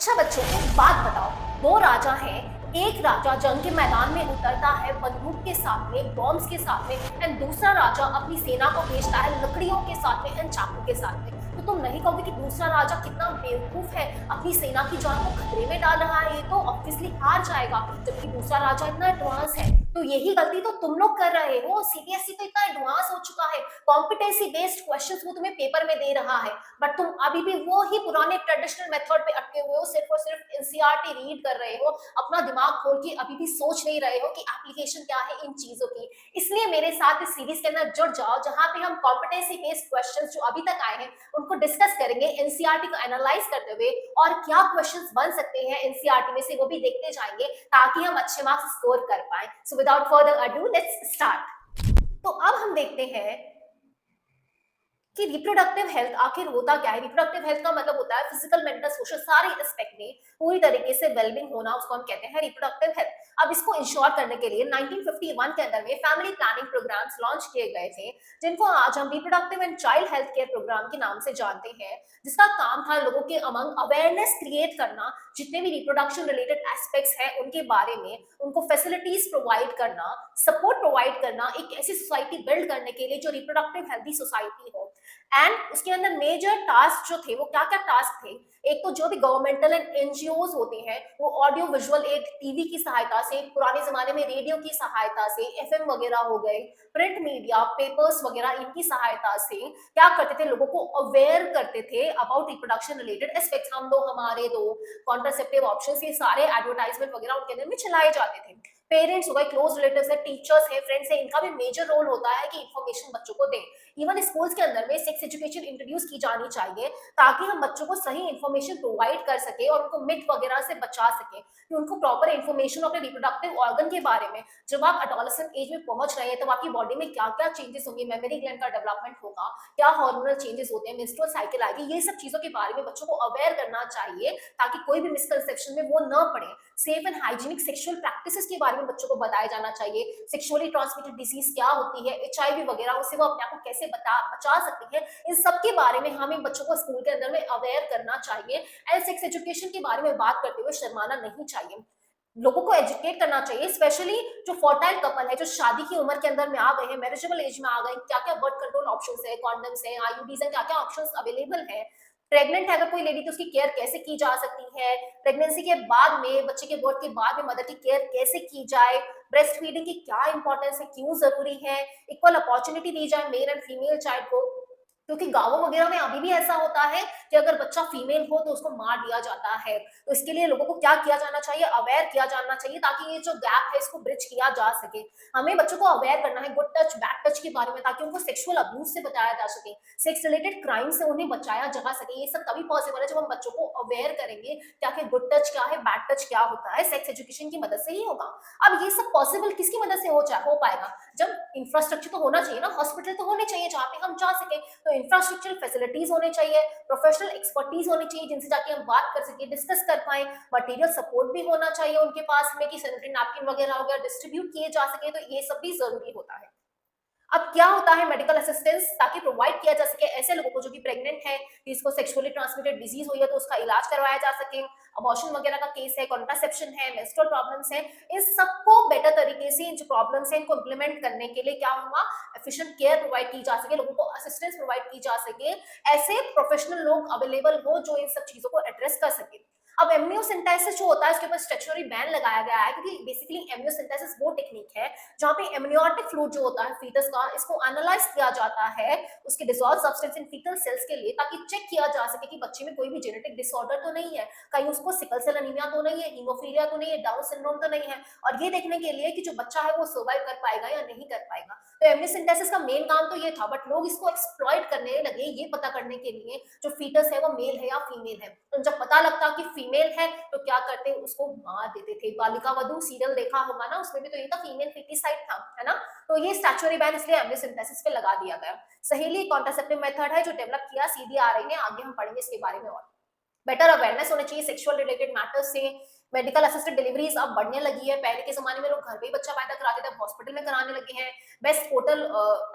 अच्छा बच्चों, एक बात बताओ। दो राजा हैं। एक राजा जंग के मैदान में उतरता है बंदूक के साथ में, बॉम्ब्स के साथ में, एंड दूसरा राजा अपनी सेना को भेजता है लकड़ियों के साथ में एंड चाकू के साथ में। तो तुम नहीं कहोगे कि दूसरा राजा कितना बेवकूफ है, अपनी सेना की जान को खतरे में डाल रहा है, ये तो ऑब्वियसली हार जाएगा, जबकि दूसरा राजा इतना एडवांस है। तो यही गलती तो तुम लोग कर रहे हो। सीबीएसई तो इतना एडवांस हो चुका है, कॉम्पिटेंसी बेस्ड क्वेश्चंस वो तुम्हें पेपर में दे रहा है, बट तुम अभी भी वो ही पुराने ट्रेडिशनल मेथड पे अटके हुए हो, सिर्फ और सिर्फ एनसीईआरटी रीड कर रहे हो, अपना दिमाग खोल के अभी भी सोच नहीं रहे हो कि एप्लीकेशन क्या है इन चीजों की। इसलिए मेरे साथ इस सीरीज के अंदर जुड़ जाओ, जहां पे हम कॉम्पिटेंसी बेस्ड क्वेश्चंस जो अभी तक आए हैं उनको डिस्कस करेंगे, एनसीईआरटी को एनालाइज करते हुए, और क्या क्वेश्चंस बन सकते हैं एनसीईआरटी में से वो भी देखते जाएंगे, ताकि हम अच्छे मार्क्स स्कोर कर पाए। So without further ado, let's start. तो अब हम देखते हैं कि रिप्रोडक्टिव हेल्थ आखिर होता क्या है। रिप्रोडक्टिव हेल्थ का मतलब होता है फिजिकल, मेंटल, सोशल सारे एस्पेक्ट में पूरी तरीके से वेलबींग होना, उसको हम कहते हैं रिप्रोडक्टिव हेल्थ। अब इसको इंश्योर करने के लिए 1951 के अंदर में फैमिली प्लानिंग प्रोग्राम्स लॉन्च किए गए थे, जिनको आज हम reproductive and child health care program के नाम से जानते हैं, जिसका काम था लोगों के अमंग अवेयरनेस क्रिएट करना, जितने भी रिप्रोडक्शन रिलेटेड एस्पेक्ट्स हैं उनके बारे में, उनको फैसिलिटीज प्रोवाइड करना, सपोर्ट प्रोवाइड करना, एक ऐसी सोसाइटी बिल्ड करने के लिए जो रिप्रोडक्टिव हेल्थी सोसाइटी हो। एंड उसके अंदर मेजर टास्क जो थे, वो क्या क्या टास्क थे। एक तो जो भी गवर्नमेंटल एंड एनजीओज होते हैं, वो ऑडियो विजुअल एड, टीवी की सहायता से, पुराने जमाने में रेडियो की सहायता से, एफएम वगैरह हो गए, प्रिंट मीडिया, पेपर्स वगैरह, इनकी सहायता से क्या करते थे, लोगों को अवेयर करते थे अबाउट रिप्रोडक्शन रिलेटेड एस्पेक्ट्स। हम दो, हमारे दो, कॉन्ट्रासेप्टिव ऑप्शंस, ये सारे एडवर्टाइजमेंट वगैरह उनके अंदर में चलाए जाते थे। पेरेंट्स हो गए, क्लोज रिलेटिव्स है, टीचर्स है, फ्रेंड्स है, इनका भी मेजर रोल होता है कि इन्फॉर्मेशन बच्चों को दें। इवन स्कूल्स के अंदर में सेक्स एजुकेशन इंट्रोड्यूस की जानी चाहिए, ताकि हम बच्चों को सही इन्फॉर्मेशन प्रोवाइड कर सके और उनको मिथ वगैरह से बचा सके, कि उनको प्रॉपर इन्फॉर्मेशन अपने रिप्रोडक्टिव ऑर्गन के बारे में, जब आप एडोलेसेंट एज में पहुंच रहे हैं तब आपकी बॉडी में क्या क्या चेंजेस होंगे, मेमोरी ग्लैंड का डेवलपमेंट होगा, क्या हार्मोनल चेंजेस होते हैं, मेंस्ट्रुअल साइकिल आएगी, ये सब चीजों के बारे में बच्चों को अवेयर करना चाहिए, ताकि कोई भी मिसकंसेप्शन में वो न पड़े। Safe and hygienic sexual practices के बारे में बच्चों को बताया जाना चाहिए। सेक्सुअली ट्रांसमिटेड डिजीज क्या होती है, एचआईवी वगैरह, उससे वो अपने आप को कैसे बचा सकती है, इन सब के बारे में हमें बच्चों को स्कूल के अंदर में अवेयर करना चाहिए। एंड सेक्स एजुकेशन के बारे में बात करते हुए शर्माना नहीं चाहिए, लोगों को एजुकेट करना चाहिए, स्पेशली जो फर्टाइल कपल है, जो शादी की उम्र के अंदर में आ गए हैं, मैरिजेबल एज में आ गए, क्या क्या बर्थ कंट्रोल ऑप्शंस है, कॉन्डम्स है, आईयूडीज है, क्या क्या ऑप्शंस अवेलेबल है। प्रेग्नेंट है अगर कोई लेडी तो उसकी केयर कैसे की जा सकती है, प्रेगनेंसी के बाद में, बच्चे के बर्थ के बाद में मदर की केयर कैसे की जाए, ब्रेस्ट फीडिंग की क्या इंपॉर्टेंस है, क्यों जरूरी है, इक्वल अपॉर्चुनिटी दी जाए मेल एंड फीमेल चाइल्ड को, क्योंकि गांवों वगैरह में अभी भी ऐसा होता है कि अगर बच्चा फीमेल हो तो उसको मार दिया जाता है। तो इसके लिए लोगों को क्या किया जाना चाहिए, अवेयर किया जाना चाहिए, ताकि ये जो गैप है इसको ब्रिज किया जा सके। हमें बच्चों को अवेयर करना है गुड टच बैड टच के बारे में, ताकि उनको सेक्सुअल अब्यूज से बचाया जा सके, सेक्स रिलेटेड क्राइम से उन्हें बचाया जा सके। ये सब तभी पॉसिबल है जब हम बच्चों को अवेयर करेंगे कि आखिर गुड टच क्या है, बैड टच क्या होता है, सेक्स एजुकेशन की मदद से ही होगा। अब ये सब पॉसिबल किसकी मदद से हो पाएगा, जब इंफ्रास्ट्रक्चर तो होना चाहिए ना, हॉस्पिटल तो होने चाहिए जहाँ पे हम जा सके, तो इंफ्रास्ट्रक्चर फैसिलिटीज होने चाहिए, प्रोफेशनल एक्सपर्टीज होनी चाहिए जिनसे जाके हम बात कर सके, डिस्कस कर पाए, मटेरियल सपोर्ट भी होना चाहिए उनके पास में, कि सैनिटरी नैपकिन वगैरह वगैरह डिस्ट्रीब्यूट किए जा सके, तो ये सब भी जरूरी होता है। अब क्या होता है मेडिकल असिस्टेंस, ताकि प्रोवाइड किया जा सके ऐसे लोगों को जो कि प्रेग्नेंट है, जिसको सेक्सुअली ट्रांसमिटेड डिजीज हुई है, तो उसका इलाज करवाया जा सके, अबॉर्शन वगैरह का केस है, कॉन्ट्रासेप्शन है, मेंस्ट्रुअल प्रॉब्लम्स है, इन सबको बेटर तरीके से जो प्रॉब्लम्स है इनको इम्प्लीमेंट करने के लिए क्या होगा, एफिशिएंट केयर प्रोवाइड की जा सके, लोगों को असिस्टेंस प्रोवाइड की जा सके, ऐसे प्रोफेशनल लोग अवेलेबल हो जो इन सब चीजों को एड्रेस कर सके। अब एमनियोसिंथेसिस जो होता है उसके ऊपर स्टैट्यूटरी बैन लगाया गया है, क्योंकि बेसिकली एमनियोसिंथेसिस वो टेक्निक है जहाँ पे एमनियोटिक फ्लूइड जो होता है फीटस का, इसको एनालाइज किया जाता है उसके dissolve substance in fetal cells के लिए, ताकि चेक किया जा सके कि बच्चे में कोई भी जेनेटिक डिसऑर्डर तो नहीं है, कहीं उसको सिकल सेल एनीमिया तो नहीं है, हीमोफीलिया तो नहीं है, डाउन सिंड्रोम तो नहीं है, और ये देखने के लिए कि जो बच्चा है वो सर्वाइव कर पाएगा या नहीं कर पाएगा। तो एमनियोसिंथेसिस का मेन काम तो ये था, बट लोग इसको एक्सप्लॉइट करने लगे ये पता करने के लिए जो फीटस है वो मेल है या फीमेल है। तो जब पता लगता कि फीमेल है तो क्या करते, उसको मार देते थे। बालिका वधू सीरियल देखा होगा ना, उसमें भी तो ये था, फीमेल फीटिसाइड था, है ना। तो ये स्टैट्यूटरी बैन इसलिए एमनियोसिंथेसिस पे लगा दिया गया। सहेली कॉन्ट्रासेप्टिव मेथड है जो डेवलप किया सीडीआरआई ने, आगे हम पढ़ेंगे इसके बारे में और। बेटर अवेयरनेस होनी चाहिए सेक्सुअल रिलेटेड मैटर्स से, मेडिकल असिस्टेड डिलीवरीज अब बढ़ने लगी है। पहले के जमाने में लोग घर पे ही बच्चा पैदा कराते थे, अब हॉस्पिटल में कराने लगे हैं। बेस्ट पोर्टल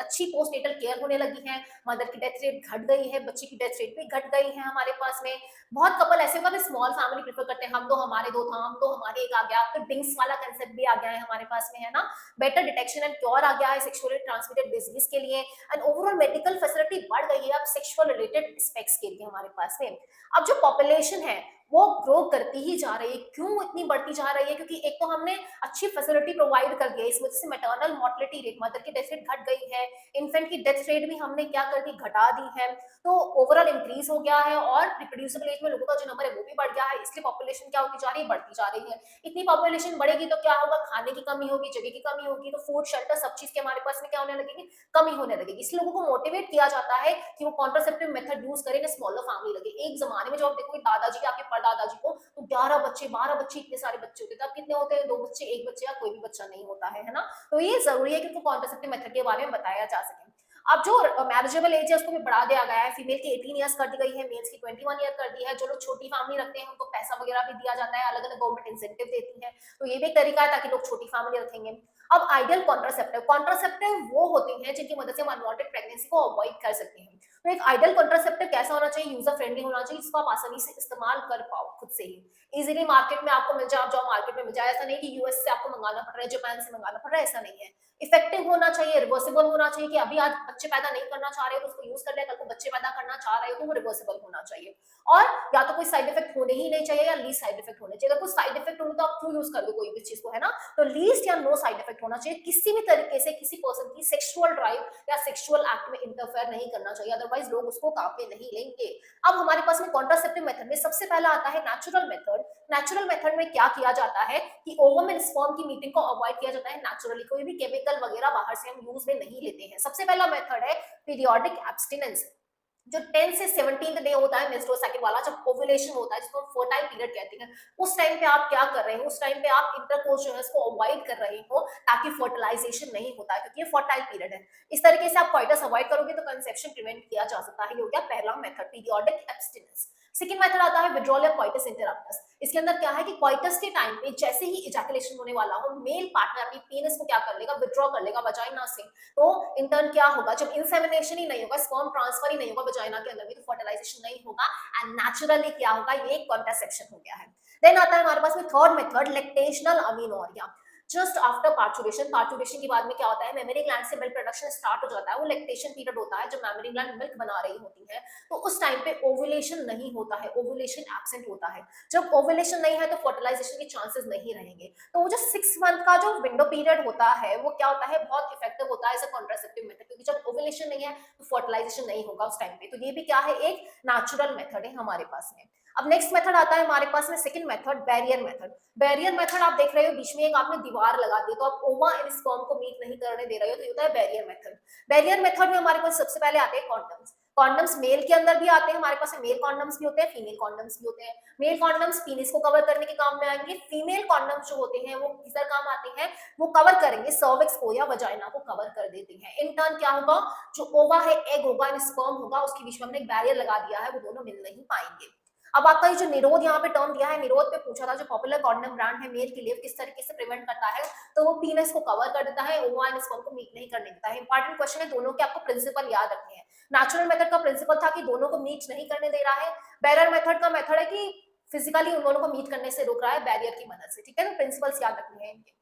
अच्छी पोस्ट नेटल केयर होने लगी है। मदर की डेथ रेट घट गई है, बच्चे की डेथ रेट भी घट गई है हमारे पास में। बहुत कपल ऐसे होगा स्मॉल फैमिली प्रेफर करते हैं, हम तो हमारे दो था, हम तो हमारे एक आ गया। तो डिंग्स वाला कंसेप्ट भी आ गया है हमारे पास में, है ना। बेटर डिटेक्शन एंड क्योर आ गया है सेक्सुअली ट्रांसमिटेड डिजीज के लिए। एंड ओवरऑल मेडिकल फैसिलिटी बढ़ गई है अब सेक्सुअल रिलेटेड स्पेक्स के लिए हमारे पास में। अब जो पॉपुलेशन है वो ग्रो करती ही जा रही है। क्यों इतनी बढ़ती जा रही है? क्योंकि एक तो हमने अच्छी फैसिलिटी प्रोवाइड कर दी है, इस वजह से मैटरनल मोर्टेलिटी रेट, मदर की डेथ रेट घट गई है। इन्फेंट की डेथ रेट भी हमने क्या कर दी, घटा दी है। तो ओवरऑल इंक्रीज हो गया है और रिप्रोड्यूसिबल एज में लोगों का जो नंबर है वो भी बढ़ गया है, इसलिए पॉपुलेशन क्या होती जा रही है, बढ़ती जा रही है। इतनी पॉपुलेशन बढ़ेगी तो क्या होगा, खाने की कमी होगी, जगह की कमी होगी, तो फूड शेल्टर सब चीज के हमारे पास में क्या होने लगेगी, कमी होने लगेगी। इसलिए लोगों को मोटिवेट किया जाता है कि वो कॉन्ट्रासेप्टिव मेथड यूज करें, स्मॉलर फैमिली लगे। एक जमाने में जब आप देखोगे दादाजी आपके परदादाजी को, तो 11 बच्चे 12 बच्चे इतने सारे बच्चे होते थे। अब कितने होते हैं, 2 बच्चे 1 बच्चे या कोई भी बच्चा नहीं होता है ना। तो ये जरूरी है कि उनको कॉन्ट्रासेप्टिव मेथड के बारे में बताया जा सके। अब जो मैरिजेबल एज है उसको भी बढ़ा दिया गया है। फीमेल की 18 ईयर्स कर दी गई है, मेल्स की 21 ईयर कर दी है। जो लोग छोटी फैमिली रखते हैं उनको पैसा वगैरह भी दिया जाता है, अलग अलग गवर्नमेंट इंसेंटिव देती है। तो ये भी एक तरीका है ताकि लोग छोटी फैमिली रखेंगे। अब आइडियल कॉन्ट्रासेप्टिव, कॉन्ट्रासेप्टिव वो होते हैं जिनकी मदद से हम अनवांटेड प्रेगनेंसी को अवॉइड कर सकते हैं। तो एक आइडियल कॉन्ट्रासेप्टिव कैसा होना चाहिए, यूजर फ्रेंडली होना चाहिए, जिसको आप आसानी से इस्तेमाल कर पाओ खुद से ही, इजीली मार्केट में आपको मिल जाए, आप जाओ मार्केट में मिल जाए। ऐसा नहीं कि यूएस से आपको मंगाना पड़ रहा है, जापान से मंगाना पड़ रहा है, ऐसा नहीं है। इफेक्टिव होना चाहिए, रिवर्सिबल होना चाहिए, कि अभी आज बच्चे पैदा नहीं करना चाह रहे हो तो उसको यूज कर ले, कल को बच्चे पैदा करना चाह रहे हो तो वो रिवर्सिबल होना चाहिए। और या तो कोई साइड इफेक्ट होने ही नहीं चाहिए या लीस्ट साइड इफेक्ट होने चाहिए। अगर कोई साइड इफेक्ट होने तो आप क्यों यूज कर दो कोई भी चीज को, है ना। तो लीस्ट या नो साइड इफेक्ट होना चाहिए। किसी भी तरीके से किसी पर्सन की सेक्सुअल ड्राइव या सेक्सुअल एक्ट में इंटरफेयर नहीं करना चाहिए, अदरवाइज लोग उसको काम पे नहीं लेंगे। अब हमारे पास में कॉन्ट्रासेप्टिव मेथड में सबसे पहला आता है नेचुरल मेथड। नेचुरल मेथड में क्या किया जाता है कि ओवम एंड स्पर्म की मीटिंग को अवॉइड किया जाता है नेचुरली, कोई भी केमिकल वगैरह बाहर से हम यूज में नहीं लेते हैं। सबसे पहला मेथड है पीरियोडिक एब्स्टिनेंस। जो 10 से 17th डे होता है मेंस्ट्रुअल साइकिल वाला, जब ओव्यूलेशन होता है जिसको हम फर्टाइल पीरियड कहते हैं, उस टाइम पे आप क्या कर रहे हो, उस टाइम पे आप इंटरकोर्स जो है इसको अवॉइड कर रहे हो ताकि फर्टिलाइजेशन नहीं होता है, क्योंकि ये फर्टाइल पीरियड है। इस तरीके से आप कॉइटस अवॉइड करोगे तो कंसेप्शन प्रिवेंट किया जा सकता है। ये हो गया पहला method, periodic abstinence. Second method आता है विड्रॉल या कॉइटस इंटरप्टस। इसके अंदर क्या है कि कॉइटस के टाइम पे जैसे ही इजैकुलेशन होने वाला हो, मेल पार्टनर अपनी पेनिस को क्या कर लेगा, विड्रॉ कर लेगा वजाइना से। तो इंटर्न क्या होगा, जब इंसेमिनेशन ही नहीं होगा, स्पर्म ट्रांसफर ही नहीं होगा वजाइना के अंदर में, तो फर्टिलाइजेशन नहीं होगा एंड नेचुरली क्या होगा, ये कॉन्ट्रासेप्शन हो गया है। देन आता है हमारे पास में third method, lactational amenorrhoea. Just after parturition, parturition के बाद में क्या होता है, मेमरी ग्लैंड से मिल्क प्रोडक्शन स्टार्ट हो जाता है। वो लैक्टेशन पीरियड होता है जब मेमरी ग्लैंड मिल्क बना रही होती है। तो उस टाइम पे ओवुलेशन नहीं होता है, ओवुलेशन एब्सेंट होता है। जब ओवुलेशन नहीं है तो फर्टिलाइजेशन के चांसेस नहीं रहेंगे। तो वो जो 6 मंथ का जो विंडो पीरियड होता है वो क्या होता है, बहुत इफेक्टिव होता है एज अ कॉन्ट्रासेप्टिव मेथड, क्योंकि जब ओवुलेशन नहीं है तो फर्टिलाइजेशन नहीं होगा उस टाइम पे। तो ये भी क्या है, एक नेचुरल मेथड है हमारे पास में। अब नेक्स्ट मेथड आता है हमारे पास में second method, barrier method. Barrier method आप देख रहे हो, बीच में एक आपने दीवार लगा दी, तो आप ओवा एंड स्पर्म को मीट नहीं करने दे रहे हो, तो ये होता है बैरियर मेथड। बैरियर मेथड में हमारे पास सबसे पहले आते हैं कॉन्डम्स। कॉन्डम्स मेल के अंदर भी आते हैं हमारे पास, मेल कॉन्डम्स भी होते हैं, फीमेल कॉन्डम्स भी होते हैं। मेल कॉन्डम्स पीनिस को कवर करने के काम में आएंगे, फीमेल कॉन्डम्स जो होते हैं वो किधर काम आते हैं, वो कवर करेंगे सर्विक्स को या वजाइना को कवर कर देते हैं। इन टर्न क्या होगा, जो ओवा है, एग होगा एंड स्पर्म होगा, उसके बीच में हमने एक बैरियर लगा दिया है, वो दोनों मिल नहीं पाएंगे। अब आपका ये जो निरोध यहाँ पे टर्म दिया है, निरोध पे पूछा था, जो पॉपुलर कॉन्डम ब्रांड है मेल के लिए, किस तरीके से प्रिवेंट करता है, तो वो पीनस को कवर कर देता है, ओवा एंड स्पर्म को मीट नहीं करने देता है। इंपॉर्टेंट क्वेश्चन है, दोनों के आपको प्रिंसिपल याद रखने हैं। नेचुरल मेथड का प्रिंसिपल था कि दोनों को मीट नहीं करने दे रहा है, बैरियर मेथड का मेथड है कि फिजिकली उन दोनों को मीट करने से रोक रहा है बैरियर की मदद से। ठीक है, तो प्रिंसिपल्स याद रखने हैं इनके।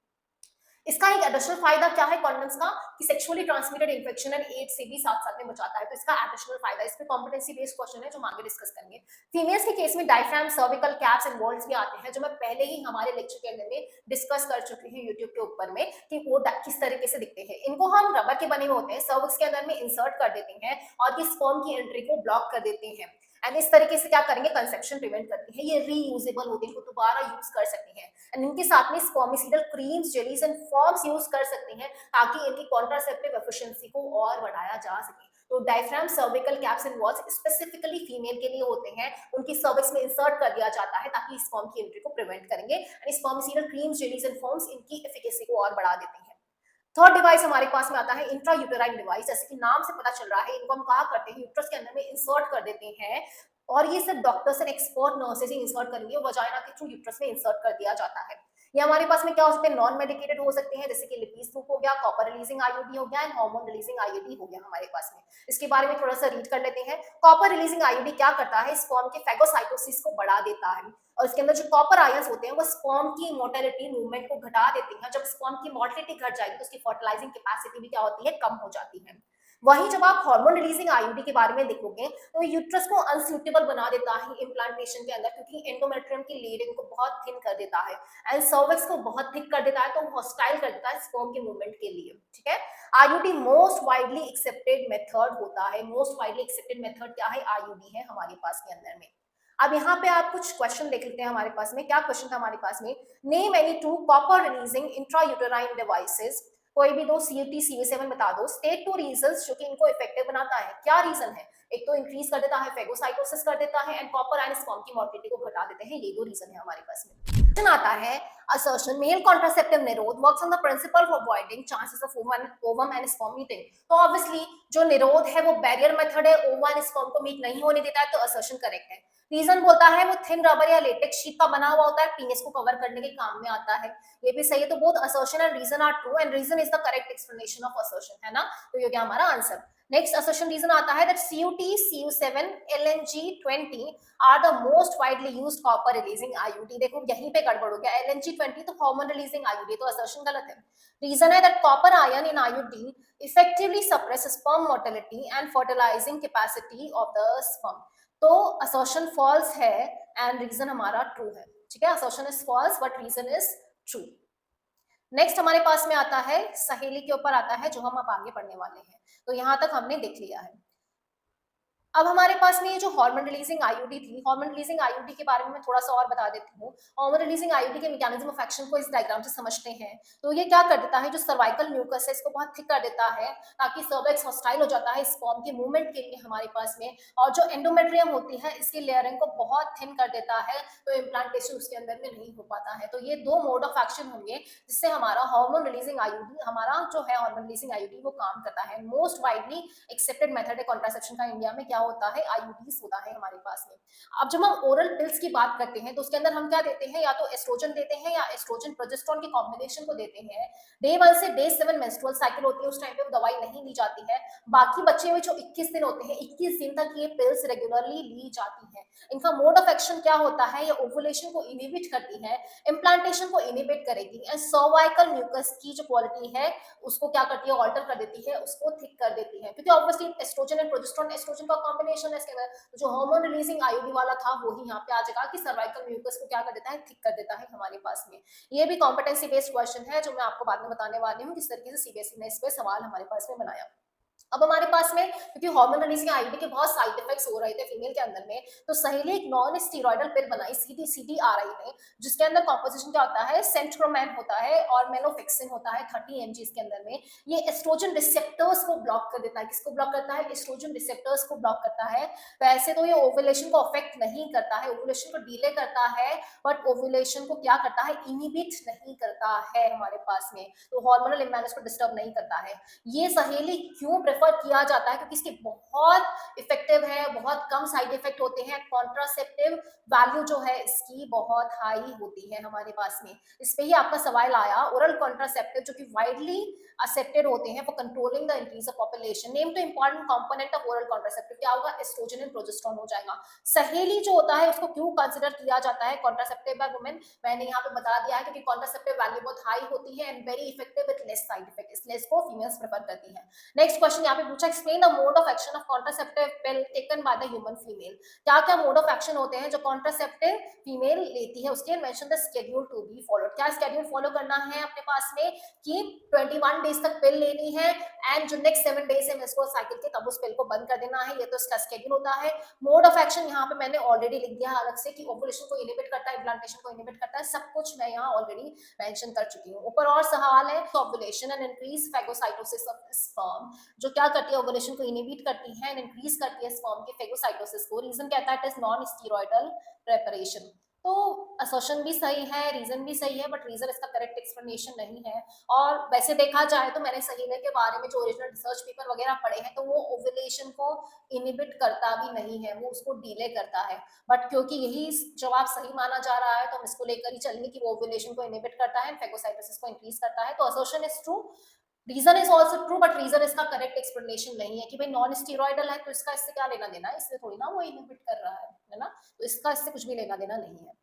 इसका एक एडिशनल फायदा क्या है कॉन्डम्स का, कि sexually transmitted infection and AIDS से भी साथ साथ में बचाता है। तो इसका एडिशनल फायदा, इस पे कॉम्पिटेंसी बेस्ड क्वेश्चन है जो हम आगे डिस्कस करेंगे। फीमेल्स के केस में diaphragm, cervical caps and walls भी आते हैं, जो मैं पहले ही हमारे लेक्चर के अंदर में डिस्कस कर चुकी हूँ यूट्यूब के ऊपर में, कि वो किस तरीके से दिखते हैं। इनको हम रबर के बने हुए होते हैं, सर्विक्स के अंदर में इंसर्ट कर देते हैं और ये स्पर्म की एंट्री को ब्लॉक कर देते हैं। एंड इस तरीके से क्या करेंगे, कंसेप्शन प्रिवेंट करती है। ये रीयूजेबल होते हैं, इनको दोबारा यूज कर सकते हैं। एंड इनके साथ में spermicidal creams, jellies and foams use कर सकते हैं ताकि इनकी कॉन्ट्रासेप्टिव एफिशिएंसी को और बढ़ाया जा सके। तो diaphragm, cervical caps and walls specifically female के लिए होते हैं, उनकी सर्विक्स में इंसर्ट कर दिया जाता है ताकि स्पर्म की एंट्री को प्रिवेंट करेंगे। And spermicidal creams, jellies and foams इनकी एफिकेसी को और बढ़ा देते हैं। थर्ड डिवाइस हमारे पास में आता है इंट्रायूटेराइन डिवाइस। जैसे कि नाम से पता चल रहा है, इनको हम कहा करते हैं यूट्रस के अंदर में इंसर्ट कर देते हैं और ये सिर्फ doctors and expert nurses he insert करेंगे, वजाइना के थ्रू यूट्रस में इंसर्ट कर दिया जाता है। ये हमारे पास में क्या हो सकते हैं, नॉन मेडिकेटेड हो सकते हैं, जैसे कि लिपीज ग्रुप हो गया, कॉपर रिलीजिंग आईयूडी हो गया एंड हार्मोन रिलीजिंग आईयूडी हो गया हमारे पास में। इसके बारे में थोड़ा सा रीड कर लेते हैं। कॉपर रिलीजिंग आईयूडी क्या करता है, स्पर्म के फेगोसाइटोसिस को बढ़ा देता है और इसके अंदर जो कॉपर आयंस होते हैं वो स्पर्म की मोटिलिटी मूवमेंट को घटा देती हैं। जब स्पर्म की मोटिलिटी घट जाएगी तो उसकी फर्टिलाइजिंग कैपेसिटी भी क्या होती है, कम हो जाती है। वहीं जब आप हार्मोन रिलीजिंग आईयूडी के बारे में देखोगे तो यूट्रस को अनसूटेबल बना देता है इम्प्लांटेशन के अंदर, क्योंकि एंडोमेट्रियम की लेयरिंग को बहुत थिन कर देता है एंड सर्विक्स को बहुत थिक कर देता है, तो हॉस्टाइल कर देता है स्पर्म के मूवमेंट के लिए। ठीक है, IUD most widely accepted method होता है। मोस्ट वाइडली एक्सेप्टेड मेथड क्या है, आईयूडी है हमारे पास के अंदर में। अब यहाँ पे आप कुछ क्वेश्चन देख लेते हैं हमारे पास में। क्या क्वेश्चन था हमारे पास में, name any two copper releasing intrauterine devices, कोई भी दो सीयूटी सीवी7 बता दो। स्टेट टू रीजंस जो कि इनको इफेक्टिव बनाता है। क्या रीजन है, एक तो इंक्रीज कर देता है फेगोसाइटोसिस कर देता है एंड कॉपर एंड स्पर्म की मोटिलिटी को घटा देते हैं, ये दो रीजन है हमारे पास में। क्वेश्चन आता है, assertion male contraceptive Nirodh works on the principle for avoiding chances of ovum and sperm meeting. तो ऑब्वियसली जो निरोध है वो बैरियर मेथड है, ओवम एंड स्पर्म को मीट नहीं होने देता है, तो असर्शन करेक्ट है। रीजन बोलता है वो थिन रबर या लेटेक्स शीट का बना हुआ होता है, पीनिस को कवर करने के काम में आता है, ये भी सही है। तो both assertion and reason are true and reason is the correct explanation of assertion, है ना, तो ये क्या हमारा आंसर। नेक्स्ट असर्शन रीजन आता है that CUT, CU7, LNG20 are the most widely used copper releasing IUD। देखो यहीं पे गड़बड़ हो गया, LNG20 तो hormone releasing IUD, तो असर्शन गलत है। रीजन है that copper ion in IUD effectively suppress sperm motility and fertilizing capacity of the sperm। तो असर्शन फॉल्स है एंड रीजन हमारा ट्रू है। ठीक है, assertion is false but reason is true. Next हमारे पास में आता है सहेली के ऊपर आता है, जो हम अब आगे पढ़ने वाले हैं। तो यहां तक हमने देख लिया है। अब हमारे पास में ये जो हार्मोन रिलीजिंग आईयूडी थी, हार्मोन रिलीजिंग आईयूडी के बारे में मैं थोड़ा सा और बता देती हूँ। हार्मोन रिलीजिंग आईयूडी के मैकेनिज्म ऑफ एक्शन को इस डायग्राम से समझते हैं। तो ये क्या कर देता है, जो सर्वाइकल म्यूकस है इसको बहुत थिक कर देता है, ताकि सर्विक्स हॉस्टाइल हो जाता है स्पर्म के मूवमेंट के लिए हमारे पास में। और जो एंडोमेट्रियम होती है इसकी लेयरिंग को बहुत थिन कर देता है, तो इम्प्लांटेशन उसके अंदर में नहीं हो पाता है। तो ये दो मोड ऑफ एक्शन होंगे जिससे हमारा हार्मोन रिलीजिंग आईयूडी, हमारा जो है हार्मोन रिलीजिंग आईयूडी वो काम करता है। मोस्ट वाइडली एक्सेप्टेड मेथड है कॉन्ट्रासेप्शन का इंडिया में क्या होता है, आईयूडीज होता है हमारे पास में। अब जब हम ओरल पिल्स की बात करते हैं तो उसके अंदर हम क्या देते हैं, या तो एस्ट्रोजन देते हैं या एस्ट्रोजन प्रोजेस्टेरोन के कॉम्बिनेशन को देते हैं। डे 1 से डे 7 मेंस्ट्रुअल साइकिल होती है, उस टाइम पे वो दवाई नहीं ली जाती है। बाकी बच्चे में जो 21 दिन होते हैं, 21 दिन तक ये पिल्स रेगुलरली ली जाती है। इनका मोड ऑफ एक्शन क्या होता है, ये ओवुलेशन को इनहिबिट करती है, इम्प्लांटेशन को इनहिबिट करेगी एंड सर्वाइकल म्यूकस की जो क्वालिटी है उसको क्या करती है, ऑल्टर कर देती है, उसको थिक कर देती है। क्योंकि obviously estrogen and progesterone, estrogen का कॉम्बिनेशन है इसके अंदर, जो हार्मोन रिलीजिंग आईयूडी वाला था वो ही यहाँ पे आ जाएगा कि सर्वाइकल म्यूकस को क्या कर देता है, थिक कर देता है हमारे पास में। ये भी कॉम्पिटेंसी बेस्ड क्वेश्चन है जो मैं आपको बाद में बताने वाली हूँ, किस तरीके से सीबीएसई ने इस पे सवाल हमारे पास में बनाया। अब हमारे पास में क्योंकि हार्मोन रिलीजिंग आईयूडी के बहुत साइड इफेक्ट्स हो रहे थे फीमेल के अंदर में, तो सहेली एक नॉन स्टीरॉयडल पिल बनाई CDRI ने, जिसके अंदर कॉम्पोजिशन क्या होता है, सेंट्रोमैन होता है और मेनोफिक्सिन होता है 30 mg इसके अंदर में। ये एस्ट्रोजन रिसेप्टर्स को ब्लॉक कर देता है। किसको ब्लॉक करता है, एस्ट्रोजन रिसेप्टर्स को ब्लॉक करता है। वैसे तो ये ओवुलेशन को अफेक्ट नहीं करता है, ओवुलेशन को डिले करता है, बट ओवुलेशन को क्या करता है, इनहिबिट नहीं करता है हमारे पास में, तो हार्मोनल इम्बैलेंस को डिस्टर्ब नहीं करता है। ये सहेली क्यों प्रेफर किया जाता है, क्योंकि इसकी बहुत इफेक्टिव है, बहुत कम साइड इफेक्ट होते हैं, कॉन्ट्रासेप्टिव वैल्यू जो है इसकी बहुत हाई होती है हमारे पास में। इस पे ही आपका सवाल आया, ओरल कॉन्ट्रासेप्टिव जो कि वाइडली एक्सेप्टेड होते हैं for controlling the increase of population. Name two important component of oral contraceptive, क्या होगा, एस्ट्रोजन एंड प्रोजेस्टेरोन हो जाएगा। सहेली जो होता है उसको क्यों कंसिडर किया जाता है कॉन्ट्रासेप्टिव बाय वुमेन, मैंने यहाँ पे बता दिया है, क्योंकि कॉन्ट्रासेप्टिव वैल्यू बहुत हाई होती है and very effective with less side effect, इसलिए इसको फीमेल्स प्रेफर करती है। नेक्स्ट क्वेश्चन यहाँ पे पूछा, explain the mode of action of contraceptive pill taken by the human female. क्या क्या मोड ऑफ एक्शन होते हैं जो कॉन्ट्रासेप्टिव फीमेल लेती है, उसके mention the schedule to be followed. क्या शेड्यूल फॉलो करना है अपने पास में कि 21 डेज तक पिल लेनी है एंड जो नेक्स्ट 7 डेज है मेंस्ट्रुअल साइकिल के तब उस पिल को बंद कर देना है, ये तो इसका शेड्यूल होता है। मोड ऑफ एक्शन यहाँ पे मैंने ऑलरेडी लिख दिया है अलग से कि ओवुलेशन को इनहिबिट करता है, इम्प्लांटेशन को इनहिबिट करता है, सब कुछ मैं यहाँ ऑलरेडी मेंशन कर चुकी हूँ। ऊपर और सवाल है, ovulation and increase phagocytosis of sperm, जो क्या करती है, ओवुलेशन को इनहिबिट करती है एंड इंक्रीज करती है स्पर्म के फेगोसाइटोसिस को। रीजन कहता है it is non steroidal preparation. तो असर्शन भी सही है, रीजन भी सही है, बट रीजन इसका करेक्ट एक्सप्लेनेशन नहीं है। और वैसे देखा जाए तो मैंने सहीले के बारे में जो ओरिजिनल रिसर्च पेपर वगैरह पढ़े हैं, तो वो ओव्यूलेशन को इनिबिट करता भी नहीं है, वो उसको डिले करता है। बट क्योंकि यही जवाब सही माना जा रहा है, तो हम इसको लेकर ही चलेंगे कि वो ओव्यूलेशन को इनिबिट करता है, फेगोसाइटोसिस को इंक्रीज करता है। तो assertion is true, reason is also true, but reason इसका करेक्ट एक्सप्लेनेशन नहीं है कि भाई नॉन स्टीरॉयडल है तो इसका इससे क्या लेना देना है, इससे थोड़ी ना वो इनहिबिट कर रहा है ना, तो इसका इससे कुछ भी लेना देना नहीं है।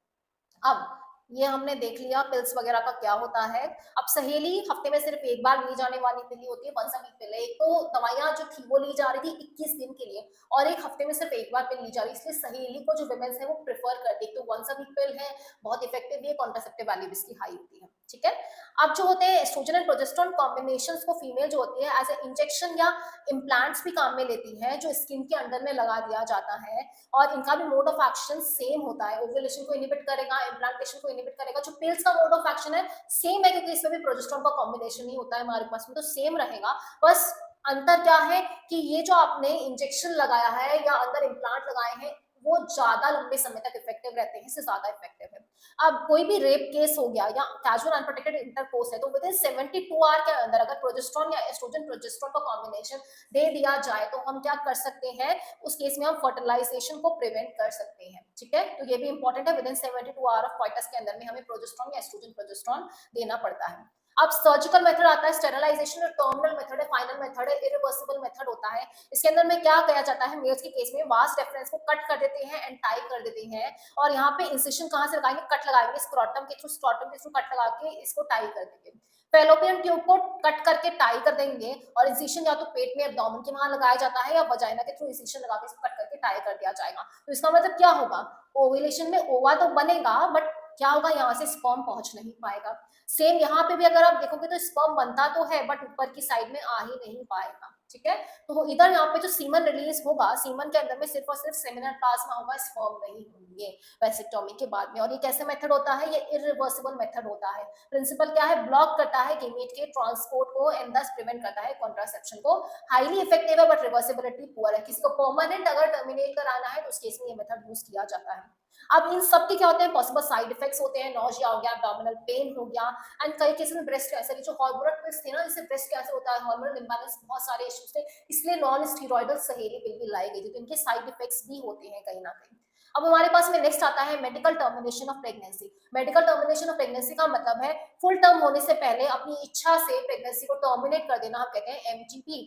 अब ये हमने देख लिया पिल्स वगैरह का क्या होता है। अब सहेली हफ्ते में सिर्फ एक बार ली जाने वाली पिल होती है, वंस अ वीक पिल है। एक तो दवाइयां जो थी वो ली जा रही थी 21 दिन के लिए, और एक हफ्ते में सिर्फ एक बार पिल ली जा रही है, इसलिए सहेली को जो विमेन्स है वो प्रेफर करती है। तो वंस अ वीक पिल है, बहुत इफेक्टिव भी है, कॉन्ट्रासेप्टिव वैल्यू इसकी हाई होती है। ठीक है। अब जो होते हैं एस्ट्रोजन एंड प्रोजेस्टेरोन कॉम्बिनेशंस को फीमेल जो होती है एज ए इंजेक्शन या इम्प्लांट्स भी काम में लेती है, जो स्किन के अंडर में लगा दिया जाता है, और इनका भी मोड ऑफ एक्शन सेम होता है, ओव्यूलेशन को इनिबिट करेगा, इम्प्लांटेशन को इनिबिट करेगा। जो पिल्स का मोड ऑफ एक्शन है सेम है, क्योंकि इसमें भी प्रोजेस्टेरोन का कॉम्बिनेशन ही होता है हमारे पास में, तो सेम रहेगा। बस अंतर क्या है कि ये जो आपने इंजेक्शन लगाया है या अंदर इम्प्लांट लगाए हैं, वो ज्यादा लंबे समय तक इफेक्टिव रहते हैं, इससे ज्यादा इफेक्टिव है। अब कोई भी रेप केस हो गया या कैजुअल अनप्रोटेक्टेड इंटरकोर्स है, तो विद इन 72 आवर के अंदर अगर प्रोजेस्टेरोन या एस्ट्रोजन प्रोजेस्टेरोन का कॉम्बिनेशन दे दिया जाए, तो हम क्या कर सकते हैं, उस केस में हम फर्टिलाइजेशन को प्रिवेंट कर सकते हैं। ठीक है, तो ये भी इंपॉर्टेंट है, विद इन 72 आवर ऑफ कॉइटस के अंदर में हमें प्रोजेस्टेरोन या एस्ट्रोजन प्रोजेस्टेरोन देना पड़ता है। अब सर्जिकल मेथड आता है, स्टेरिलाइजेशन और टर्मिनल मेथड है, फाइनल मेथड है, इरिवर्सिबल मेथड होता है। इसके अंदर में क्या किया जाता है, मेल्स के केस में वास्ट रेफरेंस को कट कर देते हैं एंड टाई कर देते हैं, और यहाँ पे इंसिशन कहाँ से लगाएंगे, कट लगाएंगे स्क्रोटम के थ्रू कट लगा के इसको टाई कर देंगे। फेलोपियन ट्यूब को कट करके टाई कर देंगे, और इंसिशन या तो पेट में एब्डोमेन के वहां लगाया जाता है, या वजाइना के थ्रू इंसिशन लगा के इसको कट करके टाई कर दिया जाएगा। तो इसका मतलब क्या होगा, ओव्यूलेशन में ओवा तो बनेगा, बट क्या होगा, यहाँ से स्पर्म पहुंच नहीं पाएगा। सेम यहाँ पे भी अगर आप देखोगे तो स्पर्म बनता तो है, बट ऊपर की साइड में आ ही नहीं पाएगा। ठीक है, तो इधर यहाँ पे जो सीमन रिलीज होगा, सीमन के अंदर में सिर्फ और सिर्फ सेमिनल प्लाज्मा होगा, स्पर्म नहीं होंगे वैसेक्टोमी के बाद में। और ये कैसे मेथड होता है, ये इरिवर्सिबल मेथड होता है। प्रिंसिपल क्या है, ब्लॉक करता है गेमेट के ट्रांसपोर्ट को एंड दस प्रिवेंट करता है कॉन्ट्रासेप्शन को। हाईली इफेक्टिव है, बट रिवर्सिबिलिटी पुअर है। किसी को परमानेंट अगर टर्मिनेट कराना है तो उस केस में ये मेथड यूज किया जाता है। अब इन सब के क्या होते हैं, पॉसिबल साइड इफेक्ट्स होते हैं, नोजिया हो गया, एब्डोमिनल पेन हो गया, एंड कई केस में ब्रेस्ट कैंसर, जो हार्मोनल पिल्स थे ना, इससे ब्रेस्ट कैंसर होता है, हार्मोनल इंबैलेंस, बहुत सारे इश्यूज थे, इसलिए नॉन स्टीरॉयडल सहेली पिल भी लाई गई थी। तो इनके साइड इफेक्ट्स भी होते हैं कहीं ना कहीं। अब हमारे पास में नेक्स्ट आता है medical termination of pregnancy. Medical termination of pregnancy का मतलब है फुल टर्म होने से पहले अपनी इच्छा से प्रेगनेंसी को टर्मिनेट कर देना, हम कहते हैं एमटीपी।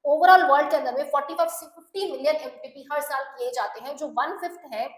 ओवरऑल वर्ल्ड के अंदर में 45 से 50 मिलियन एमटीपी हर साल किए जाते हैं, जो 1/5 है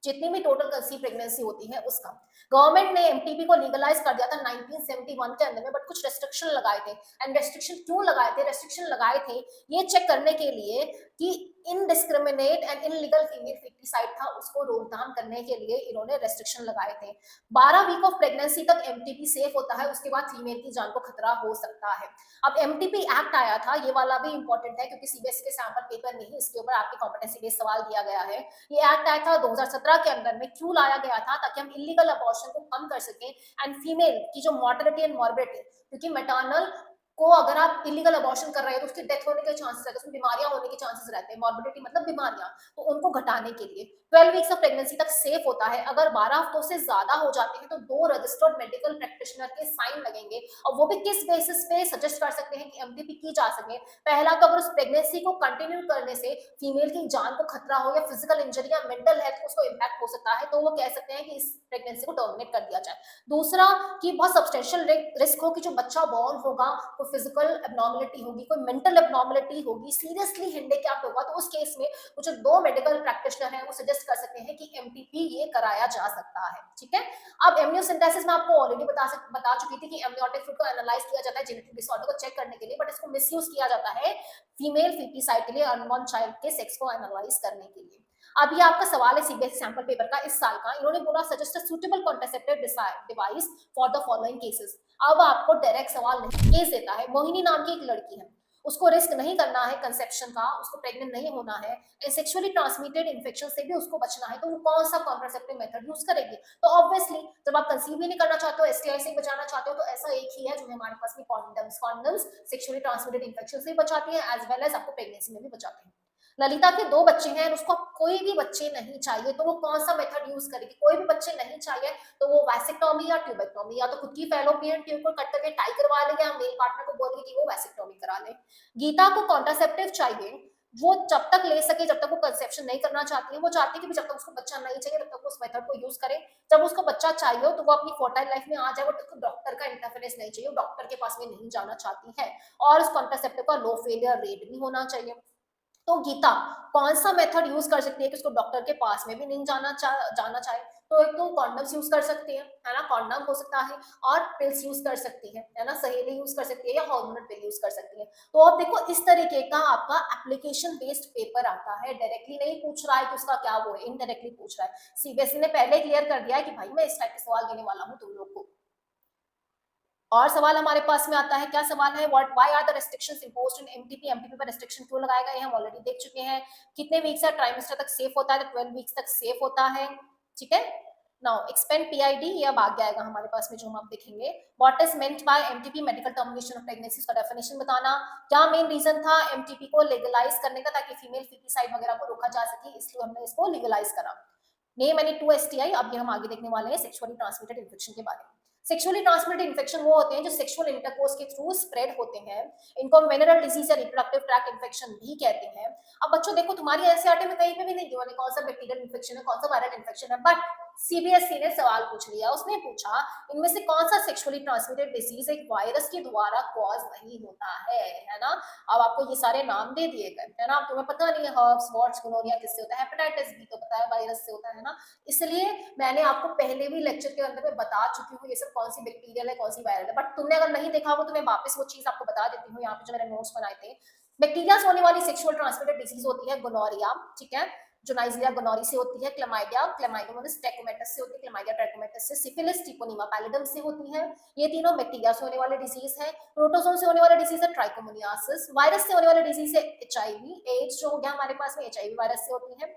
जितनी भी टोटल कंसीव प्रेगनेंसी होती है उसका। गवर्नमेंट ने एमटीपी को लीगलाइज कर दिया था 1971 के अंदर में, बट कुछ रेस्ट्रिक्शन लगाए थे। एंड रेस्ट्रिक्शन क्यों लगाए थे, रेस्ट्रिक्शन लगाए थे ये चेक करने के लिए कि indiscriminate and illegal female foeticide था, उसको रोकथाम करने के लिए इन्होंने रेस्ट्रिक्शन लगाए थे। 12 वीक ऑफ प्रेगनेंसी तक एमटीपी सेफ होता है, उसके बाद फीमेल की जान को खतरा हो सकता है। अब एमटीपी एक्ट आया था, ये वाला भी इंपॉर्टेंट है, क्योंकि सीबीएसई के सैंपल पेपर में ही इसके ऊपर आपके कॉम्पिटेंसी बेस्ड सवाल दिया गया है। ये एक्ट आया था 2017 के अंदर में। क्यों लाया गया था, ताकि हम इलीगल अबॉर्शन को कम कर सकें एंड फीमेल की जो मॉर्टेलिटी एंड मॉर्बिडिटी, क्योंकि मैटरनल को अगर आप इलीगल अबॉर्शन कर रहे हो तो उसकी डेथ होने के चांसेस रहते हैं, उसमें बीमारियां होने के चांसेस रहते हैं, मॉर्बिडिटी मतलब बीमारियां, तो उनको घटाने के लिए 12 वीक्स ऑफ प्रेगनेंसी तक सेफ होता है। अगर 12 हफ्तों से ज्यादा हो जाते हैं तो 2 रजिस्टर्ड मेडिकल प्रैक्टिशनर के साइन लगेंगे, और वो भी किस बेसिस पे सजेस्ट कर सकते हैं कि एमटीपी की जा सके। पहला तो अगर उस प्रेगनेंसी को कंटिन्यू करने से फीमेल की जान को खतरा हो, या फिजिकल इंजरी या मेंटल हेल्थ को उसको इम्पैक्ट हो सकता है, तो वो कह सकते हैं कि इस प्रेगनेंसी को टर्मिनेट कर दिया जाए। दूसरा कि बहुत सब्सटेंशियल रिस्क हो कि जो बच्चा बॉर्न होगा कोई फिजिकल एबनॉर्मलिटी होगी, कोई मेंटल एबनॉर्मलिटी होगी, सीरियसली हैंडीकैप्ड होगा, तो उस केस में वो जो 2 मेडिकल प्रैक्टिशनर हैं वो सजेस्ट कर सकते हैं कि एमटीपी ये कराया जा सकता है। ठीक है, अब एमनियोसिंथेसिस में आपको ऑलरेडी बता चुकी थी कि एमनियोटिक फ्लूइड को एनालाइज किया जाता है जेनेटिक डिसऑर्डर को चेक करने के लिए, बट इसको मिसयूज किया जाता है फीमेल फीटिसाइड के लिए, अनबॉर्न चाइल्ड के सेक्स को एनालाइज करने के लिए। अब ये आपका सवाल है सीबीएसई सैंपल पेपर का इस साल का। इन्होंने बोला suggest a suitable contraceptive device for the following cases. अब आपको डायरेक्ट सवाल नहीं, केस देता है। मोहिनी नाम की एक लड़की है, उसको रिस्क नहीं करना है कंसेप्शन का, उसको प्रेग्नेंट नहीं होना है, सेक्सुअली ट्रांसमिटेड इन्फेक्शन से भी उसको बचना है, तो वो कौन सा कॉन्ट्रासेप्टिव मेथड यूज करेगी। तो ऑब्वियसली जब आप कंसीव भी नहीं करना चाहते हो, एसटीआई से बचाना चाहते हो, तो ऐसा एक ही है जो हमारे पास में condoms. Condoms sexually transmitted infection से भी बचाती है, एज वेल एज आपको प्रेगनेंसी में भी बचाते हैं। ललिता के 2 बच्चे हैं और उसको कोई भी बच्चे नहीं चाहिए, तो वो कौन-सा मेथड यूज़ करेगी? कोई भी बच्चे नहीं चाहिए, तो वो वैसेक्टॉमी या ट्यूबेक्टॉमी, या तो खुद की फैलोपियन ट्यूब को कट करके टाई करवा लेगी, या मेल पार्टनर को बोलेगी कि वो वैसेक्टॉमी करा ले। गीता को कॉन्ट्रासेप्टिव चाहिए, वो जब तक ले सके, जब तक वो कंसेप्शन नहीं करना चाहती है, वो चाहती है कि जब तक उसको बच्चा नहीं चाहिए, तब तक वो उस मेथड को यूज़ करे। जब उसको बच्चा चाहिए हो, तो वो अपनी फर्टाइल लाइफ में आ जाए, बट उसको डॉक्टर का इंटरफेरेंस नहीं चाहिए, वो डॉक्टर के पास में नहीं जाना चाहती है, और उस कॉन्ट्रासेप्टिव का लो फेलियर रेट भी होना चाहिए। तो गीता कौन-सा मेथड यूज़ कर सकती है कि उसको डॉक्टर के पास में भी नहीं जाना चाहे? तो एक तो कॉन्डम्स यूज़ कर सकती है ना? कॉन्डम हो सकता है, और पिल्स यूज़ कर सकती है ना? सहेली यूज़ कर सकती है, या हार्मोनल पिल यूज़ कर सकती है। तो अब देखो, इस तरीके का आपका एप्लीकेशन बेस्ड पेपर आता है, डायरेक्टली नहीं पूछ रहा है कि उसका क्या वो है, इनडायरेक्टली पूछ रहा है। सीबीएसई ने पहले क्लियर कर दिया है कि भाई मैं इस टाइप के सवाल देने वाला हूँ तुम लोग को। और सवाल हमारे पास में आता है, क्या सवाल है? What why are the restrictions imposed in MTP? MTP पर रिस्ट्रिक्शन क्यों लगाए गए हैं, हम ऑलरेडी देख चुके हैं। कितने वीक्स या ट्राइमेस्टर तक सेफ होता है? तो 12 वीक्स तक सेफ होता है, ठीक है। नाउ एक्सपेंड पीआईडी, ये अब आगे आएगा हमारे पास में, जो हम अब देखेंगे। What is meant by MTP? Medical termination of pregnancy, का डेफिनेशन बताना। क्या मेन रीजन था एमटीपी को लीगलाइज करने का, ताकि फीमेल फीटिसाइड वगैरह को रोका जा सके, इसलिए हमने इसको लीगलाइज करा। नेम एनी 2 एसटीआई, अब ये हम आगे देखने वाले हैं सेक्सुअली ट्रांसमिटेड इन्फेक्शन के बारे में। सेक्सुअली ट्रांसमिटेड इन्फेक्शन वो होते हैं जो सेक्सुअल इंटरकोर्स के थ्रू स्प्रेड होते हैं। इनको हम वेनरल डिजीज या रिप्रोडक्टिव ट्रैक्ट इन्फेक्शन भी कहते हैं। अब बच्चों देखो, तुम्हारी एनसीईआरटी में कहीं पे भी नहीं दिया कौन सा बैक्टीरियल इन्फेक्शन है, कौन सा वायरल इन्फेक्शन है, बट सीबीएसई ने सवाल पूछ लिया, उसने पूछा इनमें से कौन सा सेक्सुअली ट्रांसमिटेड डिजीज एक वायरस के द्वारा कॉज नहीं होता है ना? अब आपको ये सारे नाम दे दिए गए, है ना? अब तुम्हें पता नहीं है हर्ब्स, वॉट्स, गोनोरिया किससे होता है, हेपेटाइटिस बी तो पता है वायरस से होता है ना? इसलिए मैंने आपको पहले भी लेक्चर के अंदर में बता चुकी हूँ ये सब कौन सी बैक्टीरियल है, कौन सी वायरल है, बट तुमने अगर नहीं देखा होगा तो मैं वापस वो चीज आपको बता देती हूँ। यहाँ पे जो मैंने नोट्स बनाए थे, बैक्टीरिया से होने वाली सेक्सुअल ट्रांसमिटेड डिजीज होती है गोनोरिया, ठीक है, जो नाइजीरिया गोनोरी से होती है। क्लमाइडिया, क्लमाइडोमोनास ट्रैकोमैटिस से होती है, क्लमाइडिया ट्रैकोमैटिस से। सिफिलिस, ट्रिकोनीमा पैलिडम से होती है। ये तीनों बैक्टीरिया से होने वाले डिजीज है। प्रोटोजोन से होने वाला डिजीज है ट्राइकोमोनियासिस। वायरस से होने वाला डिजीज है एचआईवी एड्स, जो हो गया हमारे पास में, एचआईवी वायरस से होती है।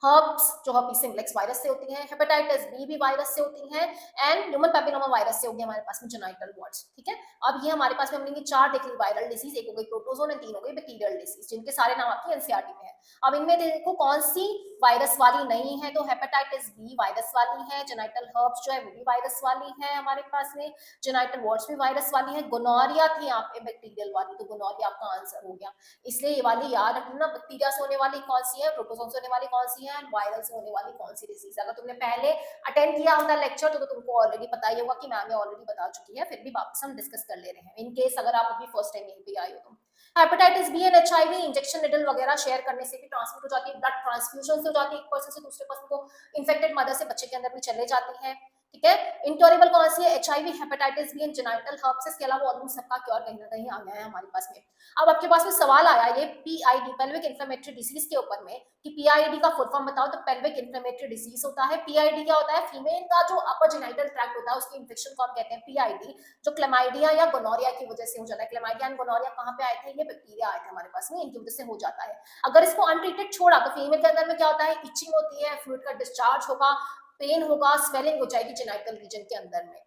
हर्ब्स, जो हर्पीस सिम्प्लेक्स वायरस से होती हैं। हेपेटाइटिस बी भी वायरस से होती हैं। एंड ह्यूमन पैपिलोमा वायरस से होगी हमारे पास में जेनिटल वार्ड्स, ठीक है। अब ये हमारे पास में हमने ये 4 देख ली वायरल डिजीज, एक हो गई प्रोटोजोन एंड 3 हो गई बैक्टीरियल डिजीज, जिनके सारे नाम आपकी एनसीईआरटी में है। अब इनमें देखो कौन सी वायरस वाली नहीं है, तो हेपेटाइटिस बी वायरस वाली है। जेनिटल हर्ब्स जो है वो भी वायरस वाली है हमारे पास में। जेनिटल वार्ड्स भी वायरस वाली है। गोनोरिया थी यहाँ पे बैक्टीरियल वाली, तो गोनोरिया आपका आंसर हो गया। इसलिए ये वाली याद रखना, बैक्टीरिया से होने वाली कौन सी है, प्रोटोजोन से होने वाली कौन सी है, वायरल से होने वाली कौन सी डिजीज। अगर तुमने पहले अटेंड किया होता लेक्चर तो तुमको ऑलरेडी पता ही होगा कि मैम ने ऑलरेडी बता चुकी है, फिर भी वापस हम डिस्कस कर ले रहे हैं इन केस अगर आप अभी फर्स्ट टाइम यहीं पे आए हो तो। Hepatitis B and HIV injection needle वगैरह शेयर करने से भी ट्रांसमिट हो जाती है। ब्लड ट्रांसफ्यूजन से हो जाती है, एक पर्सन से दूसरे पर्सन को इन्फेक्टेड मदर से बच्चे के अंदर भी चले जाती है, ठीक है। इनक्योरेबल कौन सी है, HIV, hepatitis B and genital herpes. इसके अलावा ऑलमोस्ट सबका क्योर कहीं ना कहीं आ गया है हमारे पास में। अब आपके पास में सवाल आया ये पीआईडी, पेल्विक इन्फ्लेमेटरी डिजीज के ऊपर में, कि पीआईडी का फुल फॉर्म बताओ, तो पेल्विक इन्फ्लेमेटरी डिजीज होता है। पीआईडी क्या होता है, फीमेल का जो अपर जेनिटल ट्रैक्ट होता है उसकी इन्फेक्शन को हम कहते हैं पीआईडी, जो क्लेमाइडिया या गोनोरिया की वजह से हो जाता है। क्लेमाइडिया एंड गोनोरिया कहाँ पे आए थे, ये बैक्टीरिया आए थे हमारे पास में, इनकी वजह से हो जाता है। अगर इसको अनट्रीटेड छोड़ा तो फीमेल के अंदर में क्या होता है, इचिंग होती है, फ्लूइड का डिस्चार्ज होगा, पेन होगा, स्वेलिंग हो जाएगी जेनिटल रीजन के अंदर में।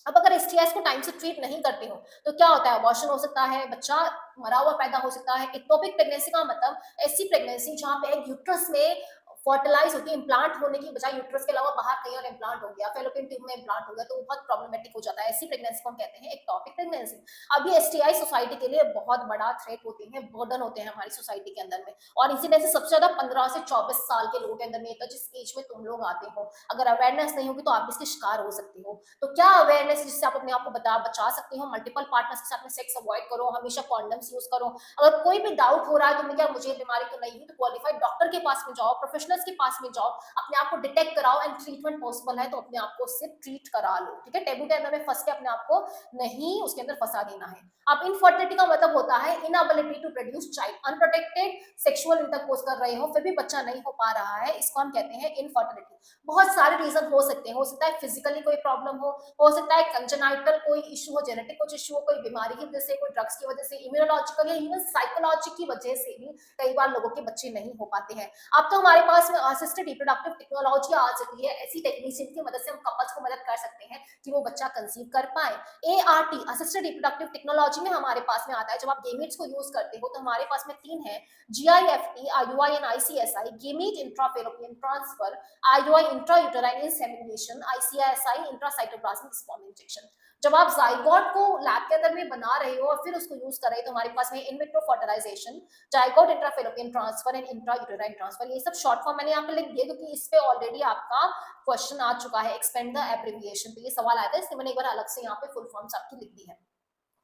अब अगर एसटीआईस को टाइम से ट्रीट नहीं करते हो तो क्या होता है, अबॉर्शन हो सकता है, बच्चा मरा हुआ पैदा हो सकता है। एक्टोपिक प्रेगनेंसी का मतलब ऐसी प्रेगनेंसी जहां पे एग यूट्रस में फर्टिलाइज होती है, इम्प्लांट होने की बजाय यूट्रस के अलावा बाहर कहीं और इम्प्लांट हो गया, फेलोपियन ट्यूब में इम्प्लांट हो गया, तो बहुत प्रॉब्लमेटिक हो जाता है। ऐसी प्रेगनेंसी को हम कहते हैं एक्टोपिक प्रेगनेंसी। अब ये एसटीआई सोसाइटी के लिए बहुत बड़ा थ्रेट होती है, बर्डन होते हैं हमारी सोसाइटी के अंदर में, और इंसिडेंस सबसे ज्यादा 15 से 24 साल के लोगों के अंदर में होता है, जिस एज में तुम लोग आते हो। अगर अवेयरनेस नहीं होगी तो आप इसके शिकार हो सकते हो। तो क्या अवेयरनेस जिससे आप अपने आप को बचा सकते हो, मल्टीपल पार्टनर्स के साथ में सेक्स अवॉइड करो, हमेशा कॉन्डम्स यूज करो। अगर कोई भी डाउट हो रहा है तुम्हें क्या मुझे बीमारी तो नहीं हुई, तो क्वालिफाइड डॉक्टर के पास में जाओ, प्रोफेशनल्स के पास में जाओ, अपने आप को डिटेक्ट कराओ, एंड ट्रीटमेंट पॉसिबल है तो अपने आप को उससे ट्रीट करा लो, ठीक है। टेबू के अंदर में फंस के अपने आप को नहीं उसके अंदर फंसा देना है। अब इनफर्टिलिटी का मतलब होता है inability to produce child, unprotected sexual intercourse कर रहे हो फिर भी बच्चा नहीं हो पा रहा है, इसको हम कहते हैं इनफर्टिलिटी। बहुत सारे रीजन हो सकते हैं, हो सकता है फिजिकली कोई प्रॉब्लम हो सकता है कंजेनाइटल कोई इशू हो, जेनेटिक कुछ इशू हो, कोई बीमारी की वजह से, कोई ड्रग्स की वजह से, इम्यूनोलॉजिकल या इवन साइकोलॉजी की वजह से भी कई बार लोगों के बच्चे नहीं हो पाते हैं। अब तो हमारे पास पास में असिस्टेड रिप्रोडक्टिव टेक्नोलॉजी आ चुकी है, ऐसी टेक्निक जिनकी मदद से हम कपल्स को मदद कर सकते हैं कि वो बच्चा कंसीव कर पाए। ART असिस्टेड रिप्रोडक्टिव टेक्नोलॉजी में हमारे पास में आता है, जब आप गेमेट्स को यूज करते हो तो हमारे पास में 3 है, GIFT, IUI and ICSI, gamete intrafallopian transfer, IUI intrauterine insemination, ICSI intracytoplasmic sperm injection. जब आप जाइगोट को लैब के अंदर में बना रहे हो और फिर उसको यूज कर रहे हो तो हमारे पास में in vitro fertilisation, zygote intrafallopian transfer and intrauterine transfer, ये सब शॉर्ट फॉर्म मैंने यहाँ पे लिख दिया क्योंकि इस पे ऑलरेडी आपका क्वेश्चन आ चुका है, एक्सपेंड द एब्रिविएशन, तो ये सवाल आया था इसलिए मैंने एक बार अलग से यहाँ पे फुल फॉर्म्स आपकी लिख दी है।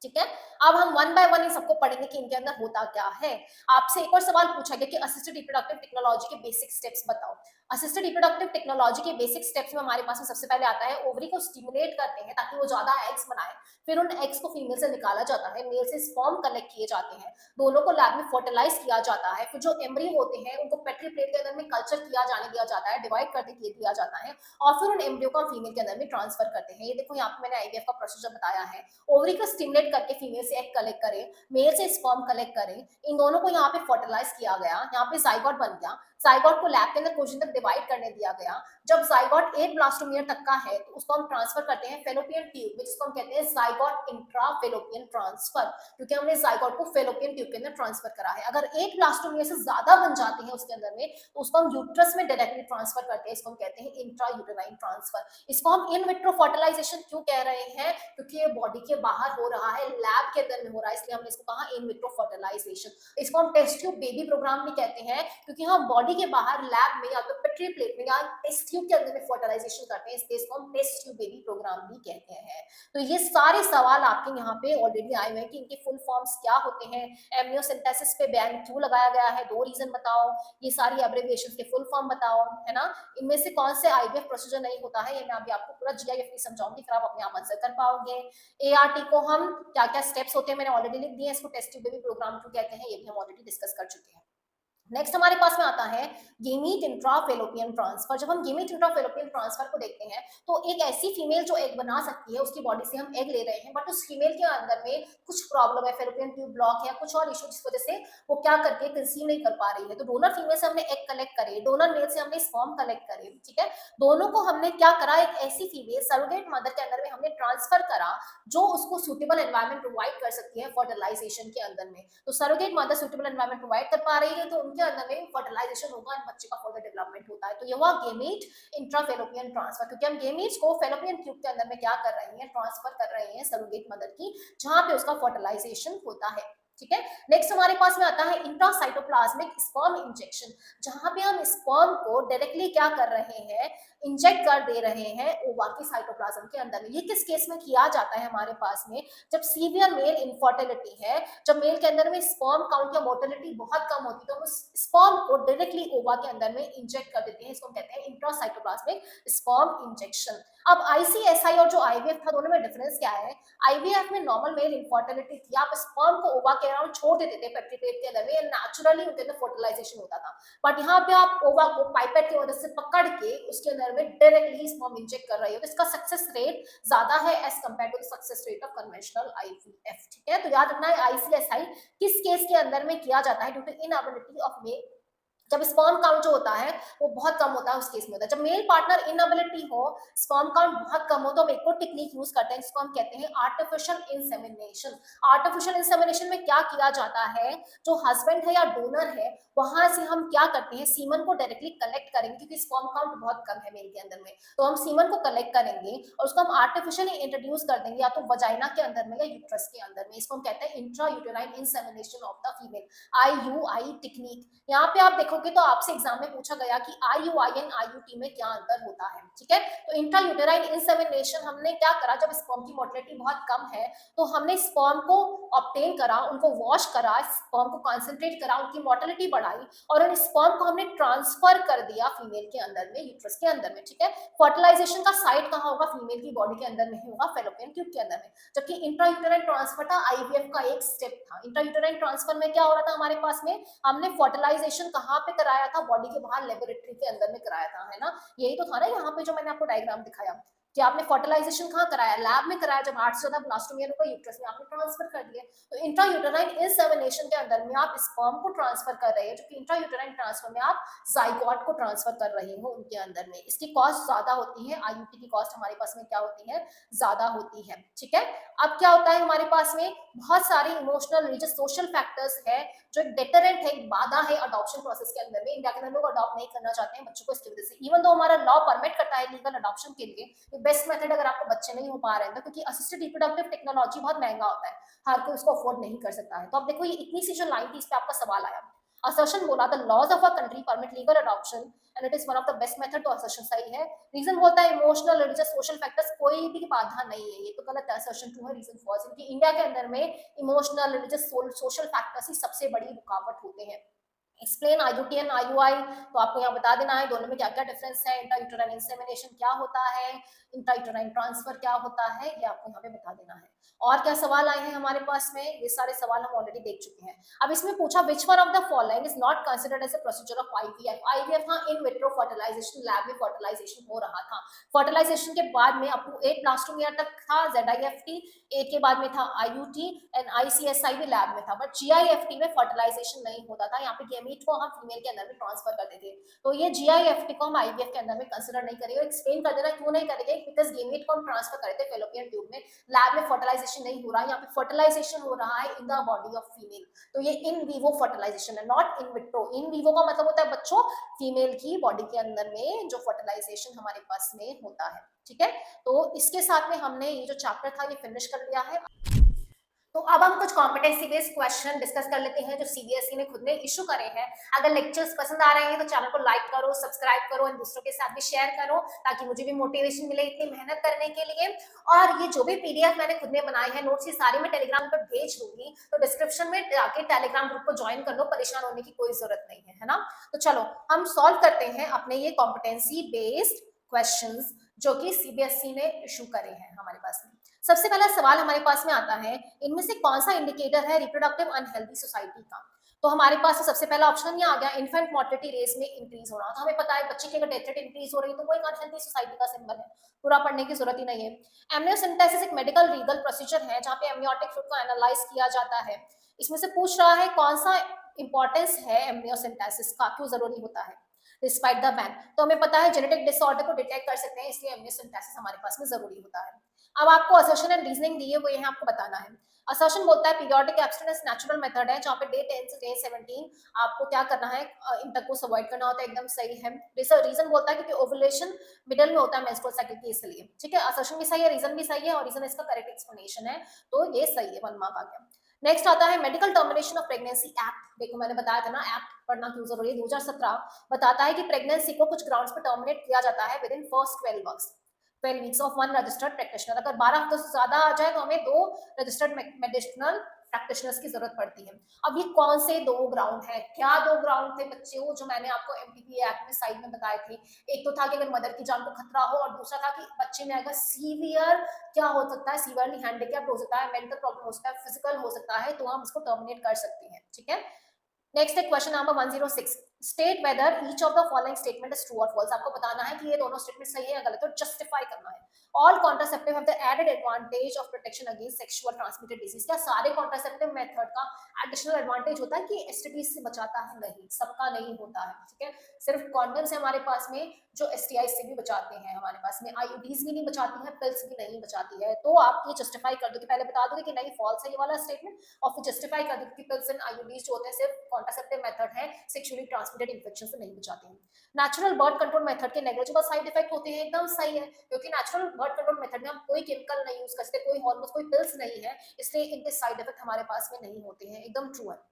ठीक है, अब हम वन बाय वन इन सबको पढ़ेंगे कि इनके अंदर होता क्या है। आपसे एक और सवाल पूछा गया कि असिस्टेड रिप्रोडक्टिव टेक्नोलॉजी के बेसिक स्टेप्स बताओ। असिस्टेड रिप्रोडक्टिव टेक्नोलॉजी के बेसिक स्टेप्स में हमारे पास में सबसे पहले आता है, ओवरी को स्टिमुलेट करते हैं ताकि वो ज्यादा एग्स बनाए, फिर उन एग्स को फीमेल से निकाला जाता है, मेल से स्पर्म कलेक्ट किए जाते हैं, दोनों को लैब में फर्टिलाइज किया जाता है, फिर जो एम्ब्रियो होते हैं उनको पेट्री प्लेट के अंदर में कल्चर किया जाने दिया जाता है, डिवाइड करके दिया जाता है और फिर उन एम्ब्रियो को फीमेल के अंदर में ट्रांसफर करते हैं। ये देखो यहाँ पे मैंने आईवीएफ का प्रोसीजर बताया है, ओवरी को स्टिमुलेट करके फीमेल से एग कलेक्ट करें, मेल से स्पर्म कलेक्ट करें, इन दोनों को यहाँ पे फर्टिलाइज किया गया, यहाँ पे जाइगोट बन गया, जाइगोट को लैब के अंदर कुछ दिन तक डिवाइड करने दिया गया। जब जाइगोट 8 ब्लास्टोमियर तक का है तो उसको हम ट्रांसफर करते हैं फेलोपियन ट्यूब, जिसको हम कहते हैं जाइगोट इंट्राफेलोपियन ट्रांसफर, क्योंकि हमने जाइगोट को फेलोपियन ट्यूब के अंदर ट्रांसफर करा है। अगर 8 ब्लास्टोमियर से ज्यादा बन जाते हैं उसके अंदर में तो उसको हम यूट्रस में डायरेक्टली ट्रांसफर करते हैं, इसको हम कहते हैं इंट्रायूटेराइन ट्रांसफर। इसको हम इन विट्रो फर्टिलाइजेशन क्यों कह रहे हैं, क्योंकि ये बॉडी के बाहर हो रहा है, लैब के अंदर में हो रहा है, इसलिए हमने इसको कहा इन विट्रो फर्टिलाइजेशन। इसको हम टेस्ट ट्यूब बेबी प्रोग्राम भी कहते हैं, क्योंकि हम बॉडी के बाहर लैब में या तो पेट्री प्लेट में या टेस्ट ट्यूब के अंदर में फर्टिलाइजेशन करते हैं, इसलिए इसको हम टेस्ट ट्यूब बेबी प्रोग्राम भी कहते हैं। तो ये सारे सवाल आपके यहाँ पे ऑलरेडी आए हुए हैं कि इनके फुल फॉर्म्स क्या होते हैं, एमनियोसिंथेसिस पे बैन क्यों लगाया गया है, 2 रीजन बताओ, ये सारी एब्रिविएशंस के फुल फॉर्म बताओ, है ना, इनमें से कौन से आईवीएफ प्रोसीजर नहीं होता है, ये मैं अभी आपको पूरा जीआईएफ समझाऊंगी, फिर आप अपने आप आंसर कर पाओगे। एआरटी को हम क्या क्या स्टेप्स होते हैं मैंने ऑलरेडी लिख दिए, इसको टेस्ट ट्यूब बेबी प्रोग्राम क्यों कहते हैं ये भी हम ऑलरेडी डिस्कस कर चुके हैं। नेक्स्ट हमारे पास में आता है गेमीट इंट्राफेलोपियन ट्रांसफर। जब हम गेमीट इंट्राफेलोपियन ट्रांसफर को देखते हैं तो एक ऐसी फीमेल जो एग बना सकती है, उसकी बॉडी से हम एग ले रहे हैं, बट उस फीमेल के अंदर में कुछ प्रॉब्लम है, फेलोपियन ट्यूब ब्लॉक है, कुछ और इशू, जिस वजह से वो क्या करती है, कंसीव नहीं कर पा रही है। तो डोनर फीमेल से हमने एग कलेक्ट करे, डोनर मेल से हमने स्पर्म कलेक्ट करे, ठीक है, दोनों को हमने क्या करा, एक ऐसी फीमेल सरोगेट मदर के अंदर में हमने ट्रांसफर करा जो उसको सुटेबल एनवायरमेंट प्रोवाइड कर सकती है फर्टिलाइजेशन के अंदर में। तो surrogate mother suitable environment provide कर पा रही है तो उनके अंदर में फर्टिलाइजेशन होगा और बच्चे का फर्दर डेवलपमेंट होता है। तो ये हुआ गेमीट इंट्राफेलोपियन ट्रांसफर, क्योंकि हम गेमीट्स को फेलोपियन ट्यूब के अंदर में क्या कर रहे हैं, ट्रांसफर कर रहे हैं सरोगेट मदर की, जहां पे उसका फर्टिलाइजेशन होता है। ठीक है, नेक्स्ट हमारे पास में आता है इंट्रासाइटोप्लाज्मिक स्पर्म इंजेक्शन, जहां पे हम स्पर्म को डायरेक्टली क्या कर रहे हैं, इंजेक्ट कर दे रहे हैं ओवा की साइटोप्लाज्म के अंदर में। ये किस केस में किया जाता है हमारे पास में, जब सीवियर मेल इनफर्टिलिटी है, जब मेल के अंदर में स्पर्म काउंट या मोटिलिटी बहुत कम होती है, तो हम स्पर्म को डायरेक्टली ओवा के अंदर में इंजेक्ट कर देते हैं, इसको कहते हैं इंट्रासाइटोप्लाज्मिक स्पर्म इंजेक्शन। अब आईसीएसआई और जो आईवीएफ था दोनों में डिफरेंस क्या है, आईवीएफ में नॉर्मल मेल इनफर्टिलिटी थी, आप स्पर्म को ओवा के अराउंड छोड़ देते थे पेट्री प्लेट के अंदर में, नेचुरली उनके अंदर फर्टिलाइजेशन होता था, बट यहाँ पे आप ओवा को पाइपेट की मदद से पकड़ के उसके अंदर में डायरेक्टली स्पर्म इंजेक्ट कर रहे हो, तो इसका सक्सेस रेट ज्यादा है as compared to the success rate of conventional IVF. ठीक है, तो याद रखना है आईसीएसआई किस केस के अंदर में किया जाता है, due to inability of male, जब स्पर्म काउंट जो होता है वो बहुत कम होता है, उस केस में होता है। जब मेल पार्टनर इनएबिलिटी हो, स्पर्म काउंट बहुत कम हो, तो हम एक और टेक्निक यूज करते हैं, जिसको हम कहते हैं आर्टिफिशियल इंसेमिनेशन। आर्टिफिशियल इंसेमिनेशन में क्या किया जाता है, जो हस्बैंड है या डोनर है वहां से हम क्या करते हैं, सीमन को डायरेक्टली कलेक्ट करेंगे, क्योंकि स्पर्म काउंट बहुत कम है मेल के अंदर में, तो हम सीमन को कलेक्ट करेंगे और उसको हम आर्टिफिशियली इंट्रोड्यूस कर देंगे, या तो वजाइना के अंदर में या यूट्रस के अंदर में। इसको हम कहते हैं intra uterine insemination of the female, IUI technique. यहाँ पे आप देखोगे तो आपसे एग्जाम में पूछा गया कि IUI एंड IUT में क्या अंतर होता है। ठीक है, तो इंट्रायूटेराइन इंसेमिनेशन हमने क्या करा, जब स्पर्म की मोटिलिटी बहुत कम है तो हमने स्पर्म को ऑब्टेन करा, उनको वॉश करा, स्पर्म को कॉन्सेंट्रेट करा, उनकी मोटिलिटी बढ़ाई और उन स्पर्म को हमने ट्रांसफर कर दिया फीमेल के अंदर में, यूट्रस के अंदर में। ठीक है, फर्टिलाइजेशन का साइट कहाँ होगा, फीमेल की बॉडी के अंदर में ही होगा, फेलोपियन ट्यूब के अंदर में। जबकि इंट्रायूटेराइन ट्रांसफर था, आईवीएफ का एक स्टेप था। इंट्रायूटेराइन ट्रांसफर में क्या हो रहा था हमारे पास में, हमने फर्टिलाइजेशन कहाँ पे कराया था, बॉडी के बाहर लेबोरेटरी के अंदर में कराया था, है ना, यही तो था ना यहाँ पे जो मैंने आपको डायग्राम दिखाया। कि आपने फर्टिलाइजेशन कहाँ कराया, लैब में कराया, जब 8 से ज्यादा ब्लास्टोमियर होगा यूट्रस में आपने ट्रांसफर कर दिया। तो इंट्रायूटेराइन इंसेमिनेशन के अंदर में आप स्पर्म को ट्रांसफर कर रहे हैं, जो कि इंट्रायूटेराइन ट्रांसफर में आप जाइगोट को ट्रांसफर कर रहे हो उनके अंदर में। इसकी कॉस्ट ज्यादा होती है, आईयूटी की कॉस्ट हमारे पास में क्या होती है, ज्यादा होती है। ठीक है, अब क्या होता है हमारे पास में बहुत सारे इमोशनल रिलीजियस सोशल फैक्टर्स है जो एक डेटरेंट है, एक बाधा है अडॉप्शन प्रोसेस के अंदर में। इंडिया के अंदर लोग अडॉप्ट नहीं करना चाहते हैं बच्चों को इसकी वजह से, इवन दो हमारा लॉ परमिट करता है लीगल अडॉप्शन के लिए। बेस्ट मेथड अगर आपको बच्चे नहीं हो पा रहे हैं तो, क्योंकि असिस्टेड रिप्रोडक्टिव टेक्नोलॉजी बहुत महंगा होता है, हर कोई उसको अफोर्ड नहीं कर सकता है। तो अब देखो ये इतनी सी जो लाइन थी इस पे आपका सवाल आया। असर्शन बोला the laws of a country permit legal adoption and it is one of the best method. तो असर्शन सही है। रीजन बोलता है इमोशनल रिलीजियस सोशल फैक्टर्स, कोई भी बाधा नहीं है, ये तो गलत है। असर्शन टू है, रीजन फॉल्स, क्योंकि इंडिया के अंदर में इमोशनल रिलीजियस सोशल फैक्टर्स ही सबसे बड़ी रुकावट होते हैं। एक्सप्लेन आईयूटी एंड आईयूआई, तो आपको यहाँ बता देना है दोनों में क्या क्या डिफरेंस है, इंट्रायूटेराइन इंसेमिनेशन क्या होता है, इंट्रायूटेराइन ट्रांसफर क्या होता है, ये आपको यहाँ पे बता देना है। और क्या सवाल आए हैं हमारे पास में, ये सारे सवाल हम ऑलरेडी देख चुके हैं। अब इसमें पूछा which one of the following is not considered as a procedure of IVF. IVF था इन विट्रो फर्टिलाइजेशन, लैब में फर्टिलाइजेशन हो रहा था। फर्टिलाइजेशन के बाद में अप टू 8 ब्लास्टोमियर तक था ZIFT, 8 के बाद में था IUT एंड ICSI भी लैब में था, बट GIFT में फर्टिलाइजेशन नहीं होता था। यहाँ पे गेमीट को हम फीमेल के अंदर में ट्रांसफर करते थे, तो ये GIFT को हम IVF के अंदर में कंसिडर नहीं करेंगे। एक्सप्लेन कर देना क्यों नहीं करेंगे, बिकॉज गेमीट को हम ट्रांसफर करते थे फेलोपियन ट्यूब में, लैब में फर्टिलाइजेशन नहीं हो रहा है, यहाँ पे फर्टिलाइजेशन हो रहा है in the body of female. तो ये इन वीवो फर्टिलाइजेशन है, not in vitro. In vivo का मतलब होता है बच्चों फीमेल की बॉडी के अंदर में जो फर्टिलाइजेशन हमारे पास में होता है। ठीक है, तो इसके साथ में हमने ये जो चैप्टर था ये फिनिश कर लिया है। तो अब हम कुछ कॉम्पिटेंसी बेस्ड क्वेश्चन डिस्कस कर लेते हैं जो सीबीएसई ने खुद ने इशू करे हैं। अगर लेक्चर्स पसंद आ रहे हैं तो चैनल को लाइक करो, सब्सक्राइब करो एंड दूसरों के साथ भी शेयर करो, ताकि मुझे भी मोटिवेशन मिले इतनी मेहनत करने के लिए। और ये जो भी पीडीएफ मैंने खुद ने बनाए हैं नोट्स, ये सारे मैं टेलीग्राम पर भेज दूंगी, तो डिस्क्रिप्शन में जाके टेलीग्राम ग्रुप को ज्वाइन कर लो, परेशान होने की कोई जरूरत नहीं है ना। तो चलो हम सॉल्व करते हैं अपने ये कॉम्पिटेंसी बेस्ड क्वेश्चंस जो कि सीबीएसई ने इशू करे हैं हमारे पास में। सबसे पहला सवाल हमारे पास में आता है, इनमें से कौन सा इंडिकेटर है रिप्रोडक्टिव अनहेल्दी सोसाइटी का। तो हमारे पास सबसे पहला ऑप्शन ये आ गया, इन्फेंट मोर्टेलिटी रेस में इंक्रीज होना। तो हमें पता है बच्चे की अगर डेथ रेट इंक्रीज हो रही है तो वो एक अनहेल्दी सोसाइटी का सिंबल है, पूरा पढ़ने की जरूरत ही नहीं है। एमनियोसेंटेसिस एक मेडिकल लीगल प्रोसीजर है जहाँ पे एमनियोटिक फ्लूइड को एनालाइज किया जाता है। इसमें से पूछ रहा है कौन सा इंपॉर्टेंस है एमनियोसेंटेसिस का, क्यों जरूरी होता है डिस्पाइट द बैन। तो हमें पता है जेनेटिक डिसऑर्डर को डिटेक्ट कर सकते हैं, इसलिए एमनियोसेंटेसिस हमारे पास में जरूरी होता है। अब आपको असर्शन एंड रीजनिंग दी है, वो यहाँ आपको बताना है। असर्शन बोलता है पीरियोडिक एब्स्टिनेंस नेचुरल मेथड है, जहाँ पे डे 10 से डे 17 आपको क्या करना है, इंटरकोर्स अवॉइड करना होता है, एकदम सही है। रीजन बोलता है क्योंकि ओवुलेशन मिडिल में होता है मेंस्ट्रुअल साइकिल के, इसलिए ठीक है। असर्शन भी सही है, रीजन भी सही है, और रीजन इसका करेक्ट एक्सप्लेनेशन है, तो ये सही है, 1 मार्क आ गया। नेक्स्ट आता है medical termination of pregnancy act. देखो मैंने बताया था ना एक्ट पढ़ना क्यों जरूरी है, 2017 बताता है कि प्रेगनेंसी को कुछ ग्राउंड्स पर टर्मिनेट किया जाता है with in first 12 weeks of 1 registered practitioner. अगर 12 हफ्तों से ज्यादा आ जाए तो हमें 2 रजिस्टर्ड मेडिसिनल प्रैक्टिशनर्स की जरूरत पड़ती है। अब ये कौन से 2 ग्राउंड है, क्या 2 ग्राउंड थे बच्चों जो मैंने आपको एमपीपी एक्ट में साइड में बताए थे। एक तो था कि अगर मदर की जान को खतरा हो, और दूसरा था कि बच्चे में अगर सीवियर क्या हो सकता है, सीवियरली हैंडिकैप्ड हो सकता है, मेंटल प्रॉब्लम हो सकता है, फिजिकल हो सकता है, तो हम इसको टर्मिनेट कर सकते हैं। ठीक है, नेक्स्ट है question number 106, state whether each of the following statement is true और फॉल्स। आपको बताना है कि ये दोनों स्टेटमेंट सही है या गलत है, और जस्टिफाई करना है। All contraceptive have the added advantage of protection against sexual transmitted disease. क्या सारे कॉन्ट्रासेप्टिव मेथड का एडिशनल एडवांटेज होता है कि एसटीडीज से बचाता है? नहीं, सबका नहीं होता है। ठीक है, सिर्फ कॉन्डम्स है हमारे पास में जो एसटीआई से भी बचाते हैं, हमारे पास में आईयूडीज भी नहीं बचाती है, पिल्स भी नहीं बचाती है। तो आप ये जस्टिफाई कर दो कि पहले बता दोगे कि नहीं फॉल्स है ये वाला स्टेटमेंट, और फिर जस्टिफाई कर दो कि पिल्स एंड आईयूडीज जो होते हैं सिर्फ कॉन्ट्रासेप्टिव मेथड है, सेक्सुअली ट्रांसमिटेड इन्फेक्शन से नहीं बचाते हैं। नेचुरल बर्थ कंट्रोल मेथड के नेग्लिजिबल साइड इफेक्ट होते हैं, एकदम सही है, क्योंकि नेचुरल बर्थ कंट्रोल मेथड में हम कोई केमिकल नहीं यूज करते, कोई हार्मोन, कोई पिल्स नहीं है, इसलिए इनके साइड इफेक्ट हमारे पास में नहीं होते हैं, एकदम ट्रू है।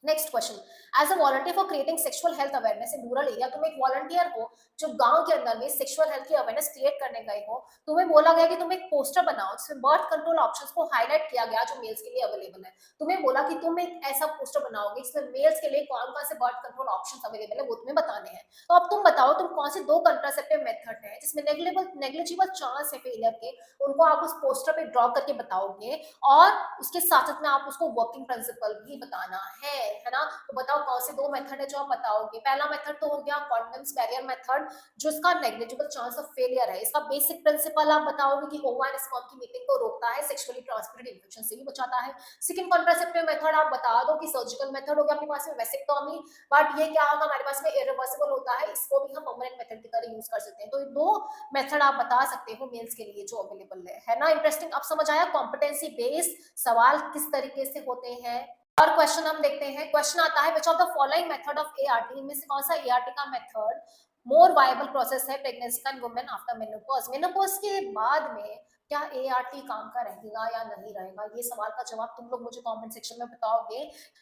Next question, as a volunteer for creating sexual health awareness in rural area, तुम एक वॉलंटियर हो जो गांव के अंदर में सेक्सुअल हेल्थ की अवेयरनेस क्रिएट करने गए हो। तुम्हें बोला गया कि तुम एक पोस्टर बनाओ जिसमें बर्थ कंट्रोल ऑप्शंस को हाईलाइट किया गया जो मेल्स के लिए अवेलेबल है। तुम्हें बोला कि तुम एक ऐसा पोस्टर बनाओगे जिसमें मेल्स के लिए कौन कौन से बर्थ कंट्रोल ऑप्शंस अवेलेबल है वो तुम्हें बताने हैं। तो अब तुम बताओ तुम कौन से 2 कंट्रासेप्टिव मेथड है जिसमें नेग्लिजिबल चांस है फेलियर के, उनको आप उस पोस्टर पे ड्रॉ करके बताओगे, और उसके साथ साथ में आप उसको वर्किंग प्रिंसिपल भी बताना है। है ना, तो बताओ कौन से 2 मेथड है जो आप बताओगे। पहला मेथड तो हो गया कॉन्डोम्स बैरियर मेथड, जो इसका नेग्लिजिबल चांस ऑफ फेलियर है। इसका बेसिक प्रिंसिपल आप बताओगे कि ओवा एंड स्पर्म की मीटिंग को रोकता है, सेक्सुअली ट्रांसमिटेड इन्फेक्शन से भी बचाता है। सेकंड कॉन्ट्रासेप्टिव मेथड आप बता दो कि सर्जिकल मेथड हो गया आपके पास में वेसेक्टोमी, बट ये क्या होगा हमारे पास में इरिवर्सिबल होता है, इसको भी हम परमानेंट मेथड की तरह यूज कर सकते हैं। तो ये 2 मेथड आप बता सकते हो मेल्स के लिए जो अवेलेबल है ना। इंटरेस्टिंग, अब समझ आया कॉम्पिटेंसी बेस्ड सवाल किस तरीके से होते हैं। और क्वेश्चन हम देखते हैं। क्वेश्चन आता है which of the following method of ART, इनमें से कौन सा एआरटी का मेथड मोर वायबल प्रोसेस है प्रेगनेंसी का वुमेन आफ्टर मेनोपॉज। मेनोपॉज के बाद में क्या एआरटी काम का रहेगा या नहीं रहेगा, ये सवाल का जवाब तुम लोग मुझे कमेंट सेक्शन में बताओगे।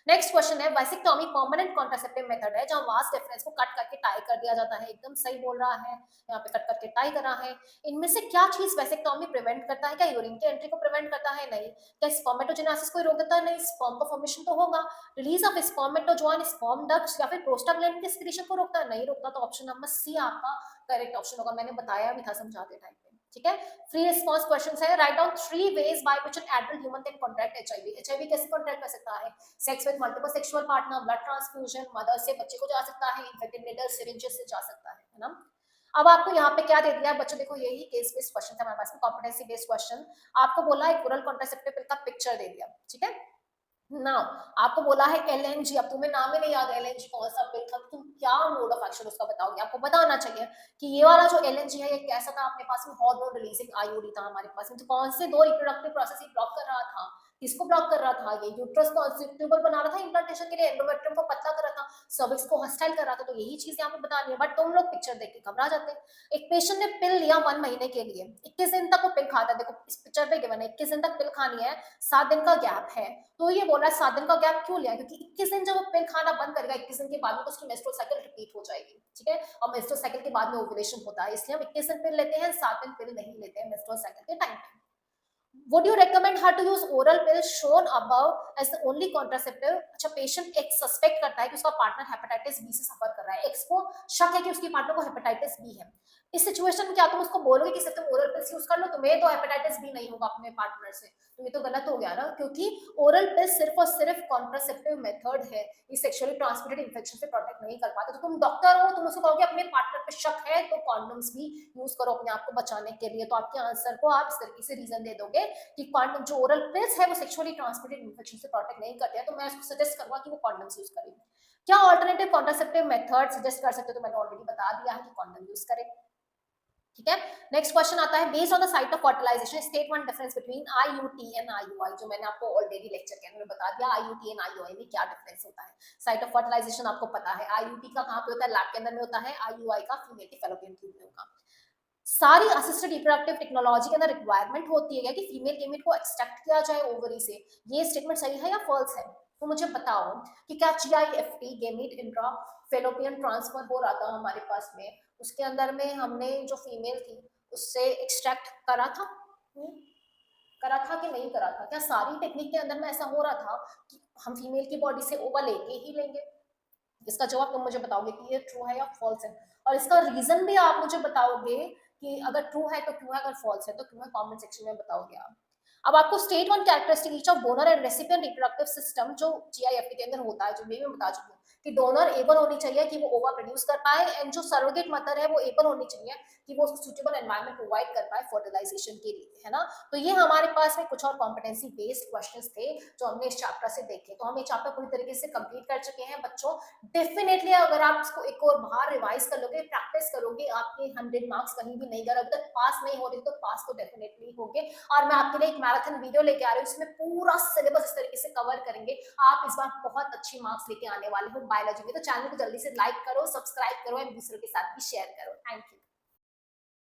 नेक्स्ट क्वेश्चन है वैसेक्टोमी परमानेंट कॉन्ट्रासेप्टिव मेथड है जहां वास डिफरेंस को कट करके टाई कर दिया जाता है। एकदम सही बोल रहा है, यहाँ पे कट करके टाई करा है। इनमें से क्या चीज वैसेक्टोमी प्रिवेंट करता है, क्या यूरिन की एंट्री को प्रिवेंट करता है, नहीं। क्या स्पर्मेटोजेनेसिस को रोक देता है, नहीं। स्पर्म का फॉर्मेशन तो होगा। रिलीज ऑफ स्पर्मेटोजोन स्पर्म डक्ट्स या फिर प्रोस्टाग्लैंडिन के सिक्रीशन को रोकता है, नहीं रोकता। तो ऑप्शन नंबर सी आपका करेक्ट ऑप्शन होगा, मैंने बताया भी था समझाते टाइम पे। ठीक है, फ्री रिस्पांस क्वेश्चन है। Write down 3 veg by which an adult human can contract HIV. HIV कैसे कॉन्ट्रैक्ट कर सकता है, sex with multiple sexual partner, blood transfusion, mother से बच्चे को जा सकता है, इन्फेक्टेड नीडल सिरिंजेस से जा सकता है ना। अब आपको यहाँ पे क्या दे दिया बच्चों, देखो यही केस बेस्ड क्वेश्चन था हमारे पास में, कॉम्पिटेंसी बेस्ड क्वेश्चन। आपको बोला है ओरल कॉन्ट्रासेप्टिव पिल का पिक्चर दे दिया, ठीक है ना। आपको बोला है एलएनजी, अब तुम्हें नाम ही नहीं याद एलएनजी कौन सा पिल था, तुम क्या मोड ऑफ एक्शन उसका बताओगे। आपको बताना चाहिए कि ये वाला जो एलएनजी है ये कैसा था, अपने पास में हार्मोन रिलीजिंग आईओडी था हमारे पास में। तो कौन से 2 रिप्रोडक्टिव प्रोसेस ब्लॉक कर रहा था, किसको ब्लॉक कर रहा था, ये यूट्रस को अनसुटेबल बना रहा था इम्प्लांटेशन के लिए, एंडोमेट्रियम को पतला कर रहा था, सर्विक्स को हॉस्टाइल कर रहा था। तो यही चीज यहाँ पे बतानी है, बट तुम लोग पिक्चर देख के घबरा जाते हैं। एक पेशेंट ने पिल लिया 1 महीने के लिए, 21 दिन तक वो पिल खाता है। देखो इस पिक्चर पे गिवन है 21 दिन तक पिल खानी है, 7 दिन का गैप है। तो ये बोल रहा है 7 दिन का गैप क्यों लिया, क्योंकि 21 दिन जब वो पिल खाना बंद करेगा 21 दिन के बाद में तो उसकी मेंस्ट्रुअल साइकिल रिपीट हो जाएगी, ठीक है। और मेंस्ट्रुअल साइकिल के बाद में ओव्यूलेशन होता है, इसलिए हम 21 दिन पिल लेते हैं, 7 दिन पिल नहीं लेते हैं मेंस्ट्रुअल साइकिल के टाइम पे। Would you recommend her to use oral pill shown above as the only contraceptive? अच्छा, पेशेंट एक सस्पेक्ट करता है कि उसका पार्टनर हेपेटाइटिस बी से सफर कर रहा है, एक्स को शक है कि उसकी पार्टनर को हेपेटाइटिस बी है। इस सिचुएशन में क्या तुम उसको बोलोगे कि सिर्फ तुम ओरल पिल्स यूज कर लो, तुम्हें तो हेपेटाइटिस बी नहीं होगा अपने पार्टनर से, तो ये तो गलत हो गया ना, क्योंकि ओरल पिल सिर्फ और सिर्फ कॉन्ट्रासेप्टिव मेथड है, ये सेक्सुअली ट्रांसमिटेड इन्फेक्शन से प्रोटेक्ट नहीं कर पाते। तो तुम डॉक्टर हो, तुम उसको कहोगे अपने पार्टनर पे शक है तो कॉन्डोम्स भी यूज करो अपने आप को बचाने के लिए। तो आपके आंसर को आप इस तरीके से रीजन दे दोगे कि कॉन्डोम जो ओरल पिल्स है वो सेक्सुअली ट्रांसमिटेड इन्फेक्शन से प्रोटेक्ट नहीं करते हैं, तो मैं उसको सजेस्ट करूंगा कि वो कॉन्डोम्स यूज करें। क्या ऑल्टरनेटिव कॉन्ट्रासेप्टिव मेथड सजेस्ट कर सकते हो, तो मैंने ऑलरेडी बता दिया है कि कॉन्डोम यूज करें। ठीक है, नेक्स्ट क्वेश्चन आता है based on the site of fertilisation state one difference between IUT and IUI, जो मैंने आपको ऑलरेडी लेक्चर के अंदर बता दिया आईयूटी एंड आईयूआई में क्या डिफरेंस होता है। साइट ऑफ फर्टिलाइजेशन आपको पता है, आईयूटी का कहां पे होता है, लैब के अंदर में होता है, आईयूआई का फीमेल के फैलोपियन ट्यूब में होगा। सारी असिस्टेड रिप्रोडक्टिव टेक्नोलॉजी के अंदर रिक्वायरमेंट होती है कि फीमेल गेमेट को एक्सट्रैक्ट किया जाए ओवरी से, ये स्टेटमेंट सही है या फॉल्स है। तो मुझे बताओ कि क्या GIFT gamete intra fallopian transfer हो रहा था हमारे पास में, उसके अंदर में हमने जो फीमेल थी उससे एक्सट्रैक्ट करा था, करा था कि नहीं करा था। क्या सारी टेक्निक के अंदर में ऐसा हो रहा था कि हम फीमेल की बॉडी से ओवा लेके ही लेंगे। इसका जवाब तुम मुझे बताओगे कि ये ट्रू है या फॉल्स है, और इसका रीजन भी आप मुझे बताओगे कि अगर ट्रू है तो क्यों है, अगर फॉल्स है तो क्यों है, कमेंट सेक्शन में बताओगे आप। अब आपको state one characteristic each of donor and recipient reproductive system जो जीआईएफटी के अंदर होता है, जो मैं बता चुकी हूँ कि डोनर एबल होनी चाहिए कि वो ओवा प्रोड्यूस कर पाए, एंड जो सरोगेट मदर है वो एबल होनी चाहिए कि वो सुटेबल एनवायरनमेंट प्रोवाइड कर पाए फर्टिलाइजेशन के लिए, है ना। तो ये हमारे पास में कुछ और कॉम्पिटेंसी बेस्ड क्वेश्चंस थे जो हमने इस चैप्टर से देखे। तो हम ये चैप्टर पूरी तरीके से कंप्लीट कर चुके हैं बच्चों। डेफिनेटली अगर आप इसको एक और बाहर रिवाइज कर लोगे, प्रैक्टिस करोगे, आपके 100 मार्क्स कहीं भी नहीं गए, अभी तक पास नहीं हो रहे तो पास तो डेफिनेटली होगे। और मैं आपके लिए एक मैराथन वीडियो लेके आ रही हूँ, इसमें पूरा सिलेबस इस तरीके से कवर करेंगे, आप इस बार बहुत अच्छी मार्क्स लेके आने वाले हो बायोलॉजी में। तो चैनल को जल्दी से लाइक करो, सब्सक्राइब करो एंड दूसरों के साथ भी शेयर करो। Thank you.